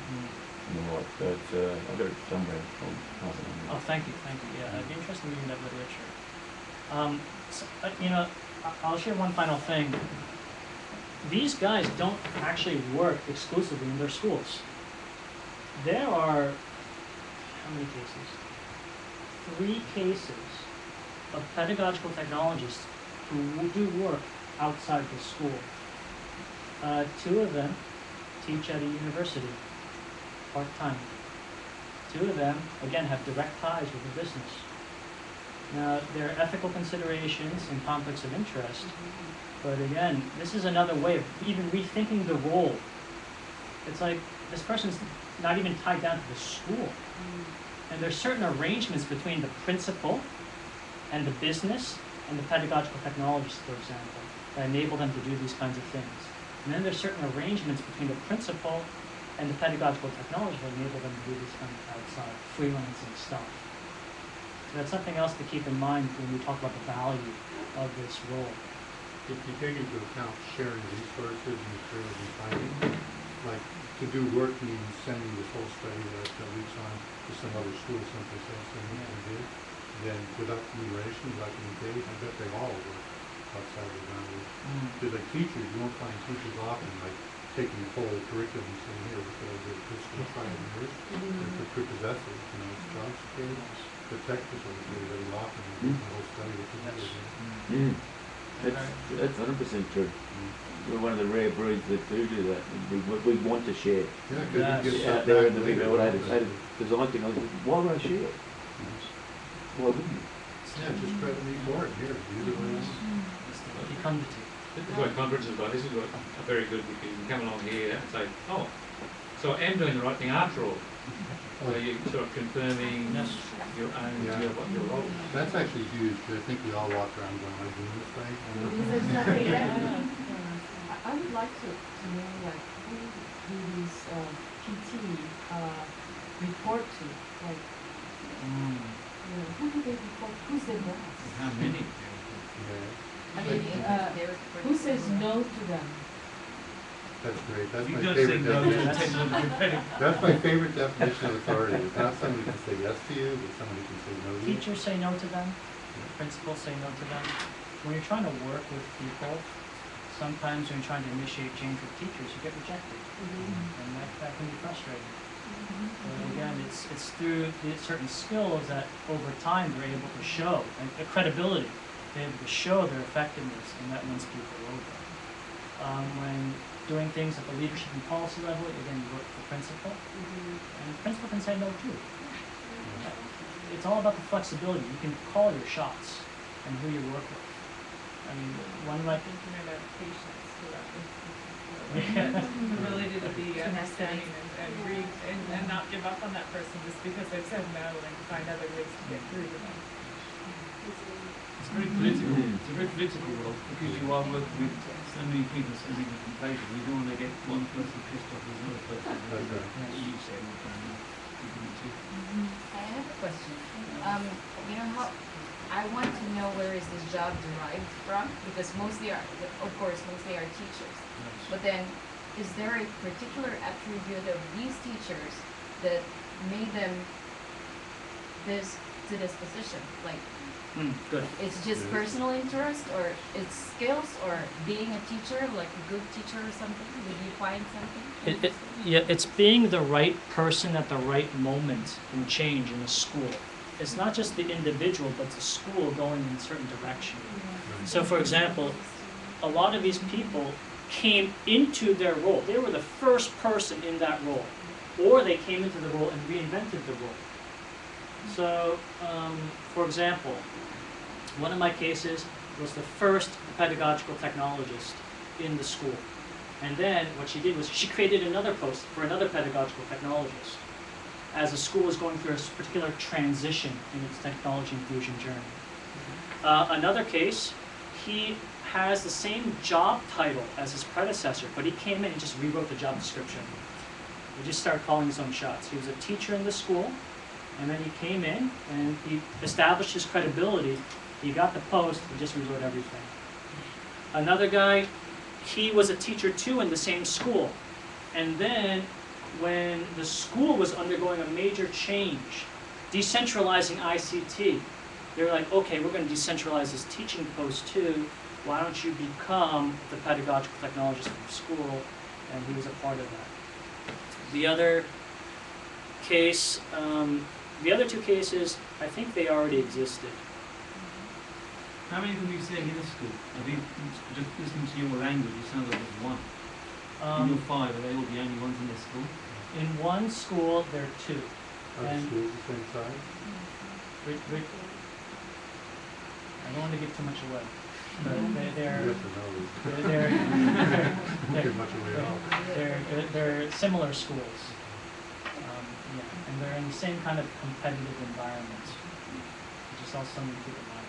the like. But I've got it somewhere. Oh, thank you. Yeah, I'd be interested in reading that literature. I'll share one final thing. These guys don't actually work exclusively in their schools. There are, how many cases? 3 cases of pedagogical technologists who do work outside the school. 2 of them teach at a university, part-time. 2 of them, again, have direct ties with the business. Now, there are ethical considerations and conflicts of interest, but again, this is another way of even rethinking the role. It's like this person's not even tied down to the school. And there's certain arrangements between the principal and the business and the pedagogical technologists, for example, that enable them to do these kinds of things. And then there's certain arrangements between the principal and the pedagogical technologists that enable them to do this kind of outside freelancing stuff. So that's something else to keep in mind when we talk about the value of this role. If you take into account sharing resources and materials and finding, like to do work means sending this whole study that week's on to some other school someplace else than we can do, then without remuneration, without getting paid, I bet they all work outside the boundaries. Because like teachers, you won't find teachers often like taking the whole curriculum and saying, here, this is what I did, this is try it yours. It's quick as essays, it's job security. The tech facility very often, the whole study that you do. That's 100% true. We're one of the rare breeds that do that. We want to share. Yeah, because you get Out there in the big world, I had a design thing. I was like, why would I share? Why wouldn't you? Yeah, just credit me for it. Here, use it when it's. This is why conferences like this is what are very good because you can come along here and say, oh, so I am doing the right thing after all. So you're sort of confirming your own your role. That's actually huge because I think we all walk around going, I'm doing this right. I would like to know like who these PT report to, like who do they report? Who's their boss? How many? I mean, who says no to them? That's great. That's You my don't favorite say no to definition. That's my favorite definition of authority. It's not somebody can say yes to you, but somebody can say no to you. Teachers say no to them, principals say no to them. When you're trying to work with people, sometimes when you're trying to initiate change with teachers, you get rejected. And that can be frustrating. But again, it's through the certain skills that over time they're able to show, and the credibility, they're able to show their effectiveness, and that wins people over. When doing things at the leadership and policy level, again, you work with the principal, and the principal can say no too. It's all about the flexibility. You can call your shots. and who you work with. I mean, one of my Thinking about patience, Yeah. ability to be understanding and read and not give up on that person just because they've said no and find other ways to get through to them. It's very political. It's a very political role because you are working with so many people, so many different places. You don't want to get one person pissed off with another person. That's right. You say one time. I have a question. You know how I want to know where is this job derived from? Because mostly of course, mostly are teachers. But then, is there a particular attribute of these teachers that made them to this position? Like, good. it's just personal interest, or it's skills, or being a teacher, like a good teacher or something? Did you find something? Yeah, it's being the right person at the right moment in change in a school. It's not just the individual, but the school going in a certain direction. So, for example, a lot of these people came into their role. They were the first person in that role, or they came into the role and reinvented the role. So, for example, one of my cases was the first pedagogical technologist in the school. And then what she did was she created another post for another pedagogical technologist as the school was going through a particular transition in its technology infusion journey. Another case, he has the same job title as his predecessor, but he came in and just rewrote the job description. He just started calling his own shots. He was a teacher in the school, and then he came in and he established his credibility. He got the post, he just rewrote everything. Another guy, he was a teacher too in the same school. And then when the school was undergoing a major change, decentralizing ICT, they were like, okay, we're going to decentralize this teaching post too. Why don't you become the pedagogical technologist from school? And he was a part of that. The other case, the other two cases, I think they already existed. How many can you say in this school? I think just listening to your language, it sounds like there's one. In your five, are they all the only ones in this school? In one school, there are two. Are the And schools the same size? I don't want to give too much away, but they're Yes or no? they're Don't give much away at all. they're similar schools. Yeah, and they're in the same kind of competitive environment, which is also something to keep in mind.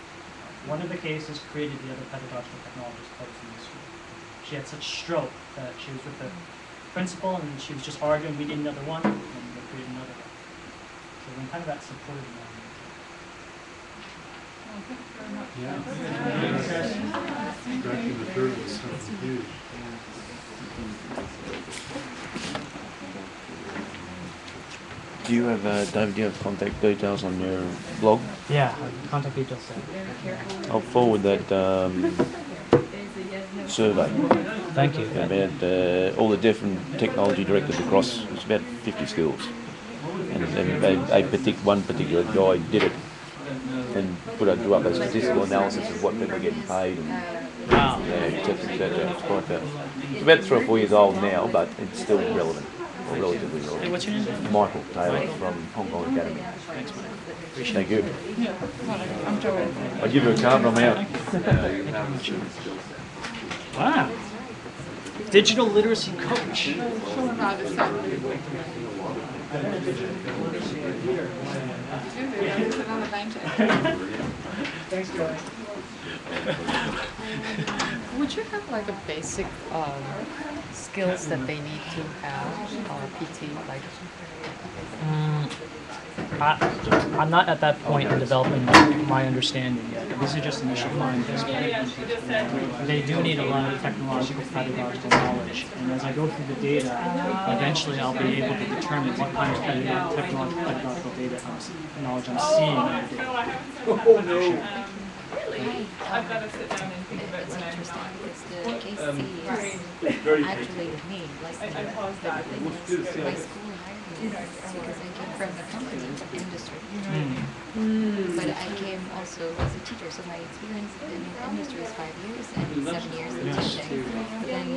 One of the cases created the other pedagogical technologist post in the school. She had such stroke that she was with the principal and she was just arguing, we need another one, and they created another one. So we're in kind of that supportive environment. Well, thank you very much. Yeah. Scratching the surface is something huge. Do you have, David, do you have contact details on your blog? Yeah, contact details there. I'll forward that survey Thank you. about all the different technology directors across, it's about 50 schools. And one particular guy did it and drew up a statistical analysis of what people are getting paid and Wow. et cetera, et cetera. It's quite it's about 3 or 4 years old now, but it's still relevant, or relatively relevant. Hey, what's your name? Michael Taylor from Hong Kong Academy. Thanks, man. Thank you. I'm Joel. I'll give you a card and I'm out. Wow. Digital literacy coach. Thanks, Joey. Would you have like a basic skills that they need to have, or PT, like? I'm not at that point in developing my understanding yet. These are just initial findings. They do need a lot of technological, pedagogical knowledge. And as I go through the data, eventually I'll be able to determine what kind of technological, pedagogical data knowledge I'm seeing. Oh no. Really? I've got to sit down and think about It's when I'm interesting not. because the case is Right. actually me, like I paused that. everything is my school hired me because I came from the company industry. But I came also as a teacher, so my experience in the industry is 5 years and 7 years in teaching. Then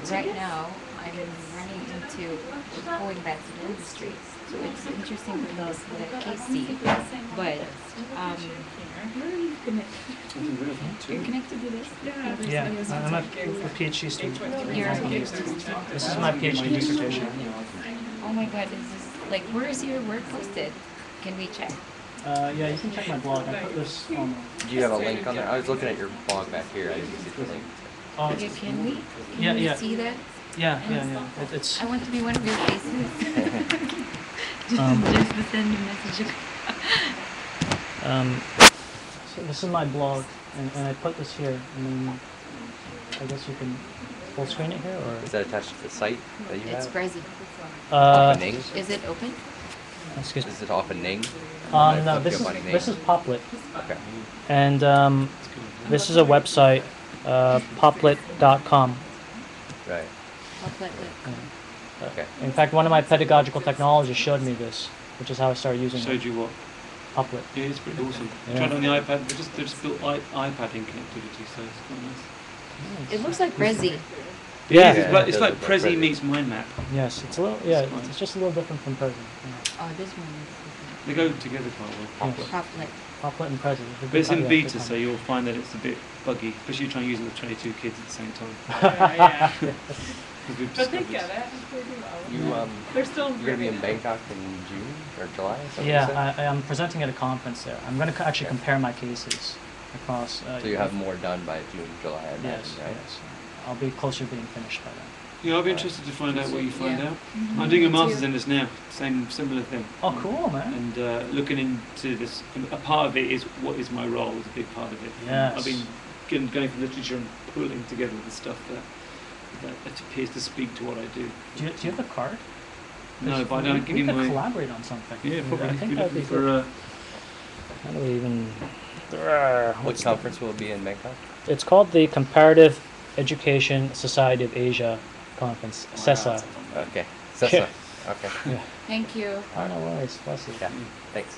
right now I've been running into going back to the industry. So it's interesting for me to see that case see. But you're connected to this? Yeah, I'm a PhD student. You're a PhD. This is my PhD dissertation. Oh my god, is this like where is your work posted? Can we check? Yeah, you can check my blog. I put this on. Do you have a link on there? I was looking at your blog back here. I didn't see the link. Okay, can we? Yeah, Can yeah. we see that? Yeah. It's. I want to be one of your faces. Just to send a message. So this is my blog, and I put this here, and then I guess you can full screen it here, or Is that attached to the site that you It's have? Brezi. Off of Ning? Is it open? excuse me. Is it off of Ning? No, this is Poplet, Okay. and this is a website, poplet.com. Right. Okay. In fact, one of my pedagogical technologists showed me this, which is how I started using Showed it. you what? Poplet. Yeah, it's pretty awesome. Yeah. Tried it on the iPad. They just built iPad-in connectivity, so it's quite nice. It looks like Brezi. Yeah. Yeah, it's like it does look Prezi like meets mind map. Yes, it's a little. Yeah, it's just a little different from Prezi. Oh, this one They go together quite well. Yes. Poplet. Poplet and Prezi. But it's in beta, so you'll find that it's a bit buggy, especially trying to use it with 22 kids at the same time. Yeah. As we've But they discovered. get it. They do well. You They're still you're gonna be in Bangkok in June or July? Is that what you said? Yeah, I'm presenting at a conference there. I'm going to actually compare my cases across. So you have more done by June, July, I imagine, Yes, right? yes. I'll be closer to being finished by then. Yeah, I'll be interested to find out what you find Yeah. out. Mhm. I'm doing a Me master's too. in this now, similar thing. Oh, cool, man. And looking into this, a part of it is what is my role, is a big part of it. Yes. I've been going from literature and pulling together the stuff that appears to speak to what I do. Do you have a card? No, but I don't give we you could my... collaborate on something. Yeah, probably. I think If that'd be you're good. looking How do we even? What conference will it be in Bangkok? It's called the Comparative Education Society of Asia Conference, CESA. Okay. Sessa. Okay. Yeah. Thank you. Oh, no worries. Bless you. Yeah. Thanks.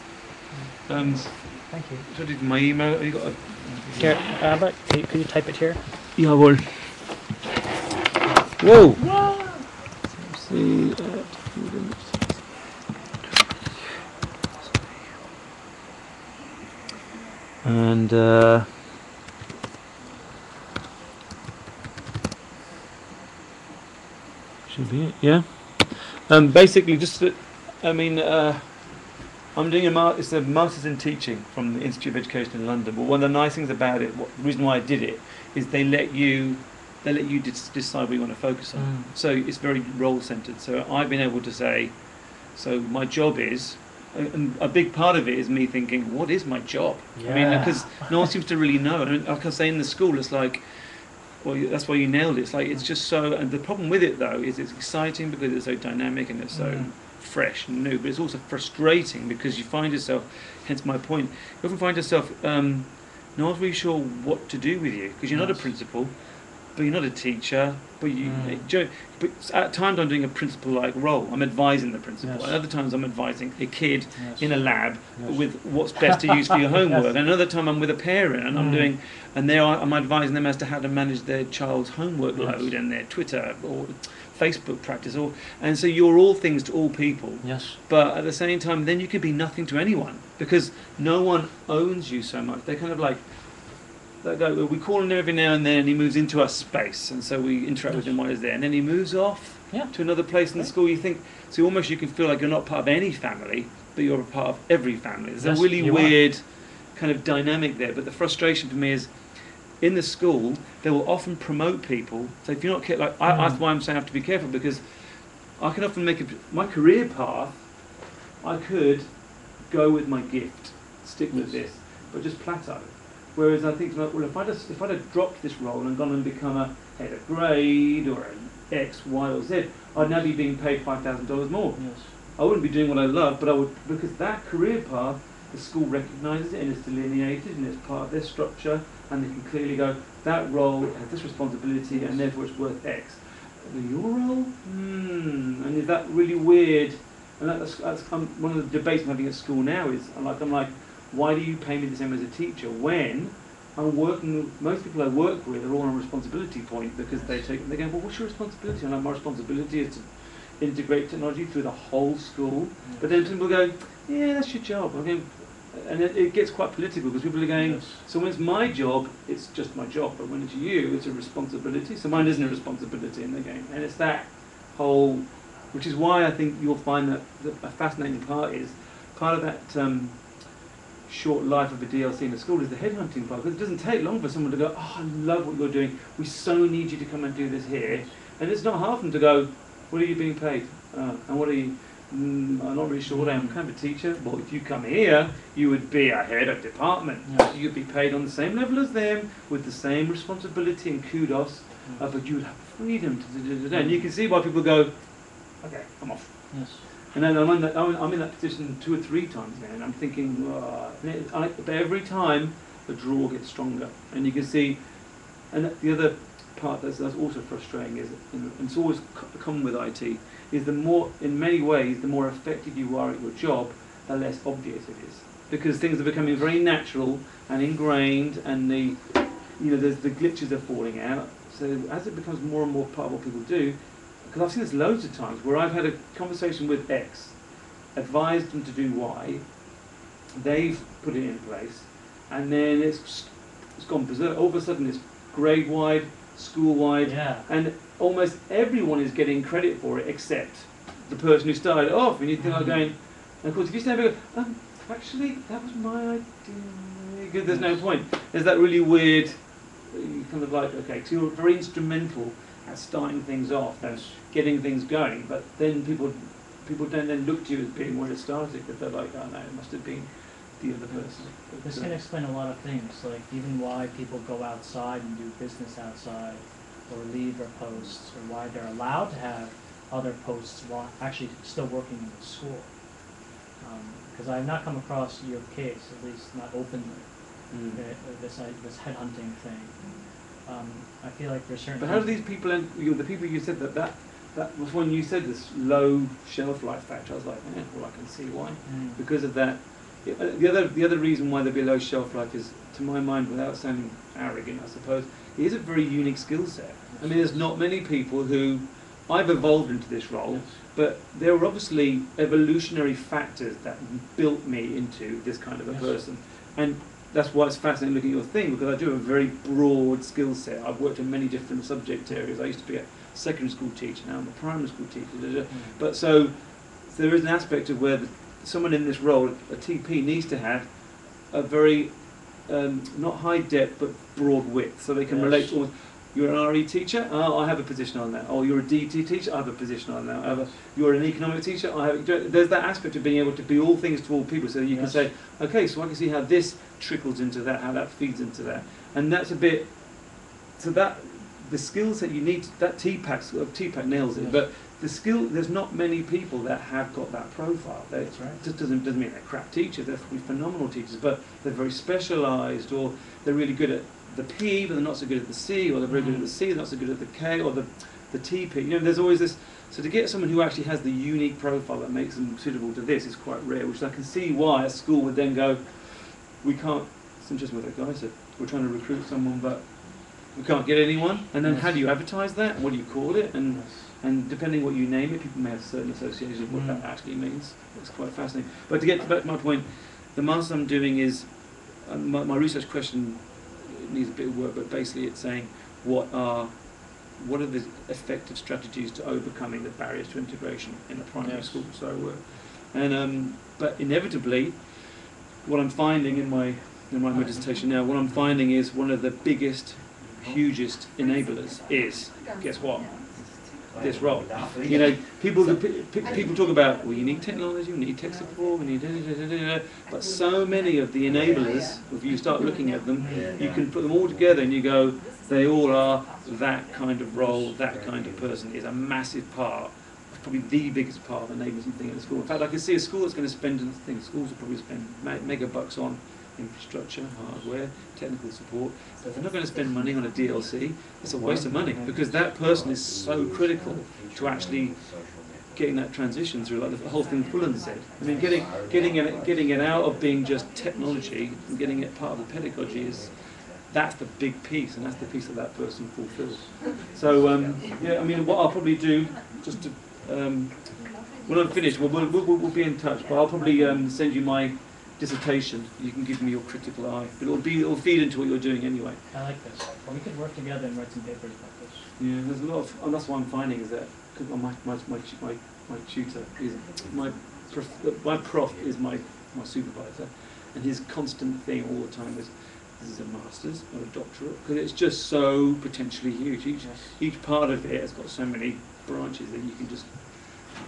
Thank you. so did my email, have you got a... Here, Albert, could you type it here? Jawohl. Whoa! See, and should be it, yeah. Basically, just that. I mean, I'm doing it's a master's in teaching from the Institute of Education in London. But one of the nice things about it, the reason why I did it, is they let you decide what you want to focus on. So it's very role centered. So I've been able to say, so my job is, and a big part of it is me thinking, what is my job? I mean, because no one seems to really know. I mean, like I say in the school, it's like, well, that's why you nailed it. It's like it's just so. And the problem with it though is it's exciting because it's so dynamic and it's so fresh and new. But it's also frustrating because you find yourself. Hence my point. You often find yourself not really sure what to do with you because you're not a principal, but you're not a teacher. But but at times I'm doing a principal-like role. I'm advising the principal. Yes. At other times I'm advising a kid Yes. in a lab Yes. with what's best to use for your homework. Yes. And another time I'm with a parent and I'm doing, and I'm advising them as to how to manage their child's homework load and their Twitter or Facebook practice. And so you're all things to all people. Yes. But at the same time, then you can be nothing to anyone because no one owns you so much. They're kind of like, we call him every now and then and he moves into our space and so we interact with him while he's there and then he moves off to another place in the school. You think, so almost you can feel like you're not part of any family but you're a part of every family. There's a really weird kind of dynamic there, but the frustration for me is in the school they will often promote people. So if you're not careful, that's why I'm saying I have to be careful because I can often make my career path, I could go with my gift, stick with this, but just plateau. Whereas I think, well, if I'd have dropped this role and gone and become a head of grade or an X, Y, or Z, I'd now be being paid $5,000 more. Yes. I wouldn't be doing what I love, but I would, because that career path, the school recognises it and it's delineated and it's part of their structure, and they can clearly go, that role has this responsibility and therefore it's worth X. But your role? And is that really weird? And that's one of the debates I'm having at school now is, I'm like, why do you pay me the same as a teacher when I'm working, most people I work with are all on a responsibility point because they're going, well, what's your responsibility? And like, my responsibility is to integrate technology through the whole school. But then people go, yeah, that's your job. I'm going, and it gets quite political because people are going, so when it's my job, it's just my job. But when it's you, it's a responsibility. So mine isn't a responsibility in the game. And it's that whole, which is why I think you'll find that a fascinating part is, part of that short life of a DLC in a school is the headhunting part. Because it doesn't take long for someone to go, oh, I love what you're doing. We so need you to come and do this here. And it's not hard for them to go, what are you being paid? And what are you, I'm not really sure what I am. I'm kind of a teacher. Well, if you come here, you would be a head of department. Yeah. You'd be paid on the same level as them, with the same responsibility and kudos, but you would have freedom to do. And you can see why people go, okay, I'm off. Yes. And then I'm in that position 2 or 3 times now, and I'm thinking, but every time the draw gets stronger, and you can see. And the other part that's also frustrating is, and it's always common with IT, is the more, in many ways, the more effective you are at your job, the less obvious it is, because things are becoming very natural and ingrained, and the glitches are falling out. So as it becomes more and more part of what people do. Because I've seen this loads of times where I've had a conversation with X, advised them to do Y, they've put it in place, and then it's gone berserk. All of a sudden it's grade-wide, school-wide, and almost everyone is getting credit for it except the person who started it off. And you think, going, and of course if you stand there and go, actually, that was my idea, because there's no point. There's that really weird, kind of like, okay, so you're very instrumental at starting things off and getting things going, but then people don't then look to you as being where it started, because they're like, oh no, it must have been the other person. This can explain a lot of things, like even why people go outside and do business outside, or leave their posts, or why they're allowed to have other posts while actually still working in the school. Because I have not come across your case, at least not openly, this headhunting thing. I feel like there's certain. But how do these people, the people you said that was when you said this low shelf life factor? I was like, well, I can see why. Because of that. The other reason why there'd be low shelf life is, to my mind, without sounding arrogant, I suppose, it is a very unique skill set. I mean, there's not many people who, I've evolved into this role, but there were obviously evolutionary factors that built me into this kind of a person. And that's why it's fascinating looking at your thing, because I do have a very broad skill set. I've worked in many different subject areas. I used to be a secondary school teacher, now I'm a primary school teacher. But so there is an aspect of where someone in this role, a TP, needs to have a very, not high depth, but broad width, so they can relate to almost, you're an RE teacher, I have a position on that. Oh, you're a DT teacher, I have a position on that. You're an economic teacher, there's that aspect of being able to be all things to all people, so that you can say, okay, so I can see how this trickles into that, how that feeds into that. And that's a bit, so that, the skill set you need, that TPAC nails it, but the skill, there's not many people that have got that profile. That's right. Just doesn't mean they're crap teachers, they're phenomenal teachers, but they're very specialised, or they're really good at the P, but they're not so good at the C, or they're very good at the C, they're not so good at the K, or the TP. You know, there's always this, so to get someone who actually has the unique profile that makes them suitable to this is quite rare, which I can see why a school would then go, we can't, it's interesting what that guy said, we're trying to recruit someone, but we can't get anyone, and then how do you advertise that, what do you call it, and depending what you name it, people may have certain associations with what that actually means. It's quite fascinating. But to get back to my point, the master I'm doing is, my research question needs a bit of work, but basically it's saying what are the effective strategies to overcoming the barriers to integration in a primary school. So, but inevitably, what I'm finding in my dissertation now, what I'm finding is one of the biggest, hugest enablers is, guess what? This role. You know, people talk about, well, you need technology, we need tech support, we need but so many of the enablers, if you start looking at them, you can put them all together and you go, they all are that kind of role, that kind of person is a massive part, probably the biggest part of enablers and thing at the school. In fact, I can see a school that's going to spend, schools will probably spend mega bucks on infrastructure, hardware, technical support. If they're not going to spend money on a DLC, it's a waste of money, because that person is so critical to actually getting that transition through, like the whole thing Pullen said. I mean, getting it out of being just technology and getting it part of the pedagogy is that's the big piece, and that's the piece that person fulfills. So yeah, I mean, what I'll probably do, just to when I'm finished, we'll be in touch. But I'll probably send you my dissertation. You can give me your critical eye. But it'll feed into what you're doing anyway. I like this. Well, we could work together and write some papers about this. Yeah, there's a lot of, and that's what I'm finding is that cause my tutor is my prof is my supervisor, and his constant thing all the time is, this is a master's or a doctorate, because it's just so potentially huge. Each part of it has got so many branches that you can just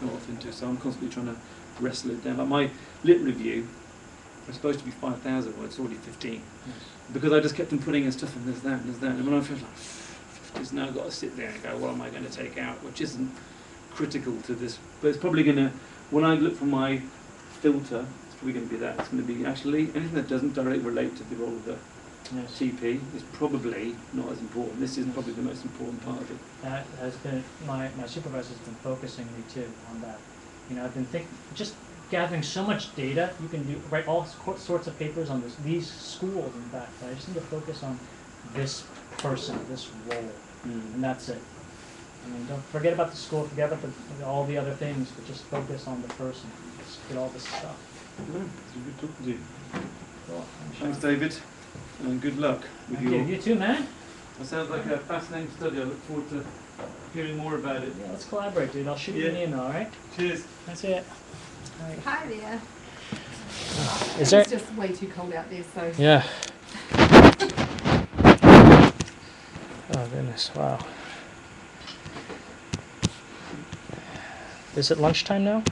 go off into. So I'm constantly trying to wrestle it down. Like my lit review was supposed to be 5,000 words, it's already 15, because I just kept on putting in stuff and there's that and there's that, and when I feel like it's now got to sit there and go, what am I going to take out, which isn't critical to this, but it's probably going to, when I look for my filter, it's probably going to be that. It's going to be actually anything that doesn't directly relate to the role of the TP is probably not as important. This is probably the most important part of it. That has been, my supervisor's been focusing me too on that. You know, I've been just gathering so much data. You can write all sorts of papers on these schools, in fact. But I just need to focus on this person, this role, and that's it. I mean, don't forget about the school, forget about all the other things, but just focus on the person. Just get all this stuff. It's good talking to you. Cool. Thanks, David, and good luck with Thank you. You too, man. That sounds like a fascinating study. I look forward to hearing more about it. Yeah, let's collaborate, dude. I'll shoot you an email, all right? Cheers. That's it. All right. Hi there. Is there? It's just way too cold out there, so. Yeah. Oh goodness! Wow. Is it lunchtime now?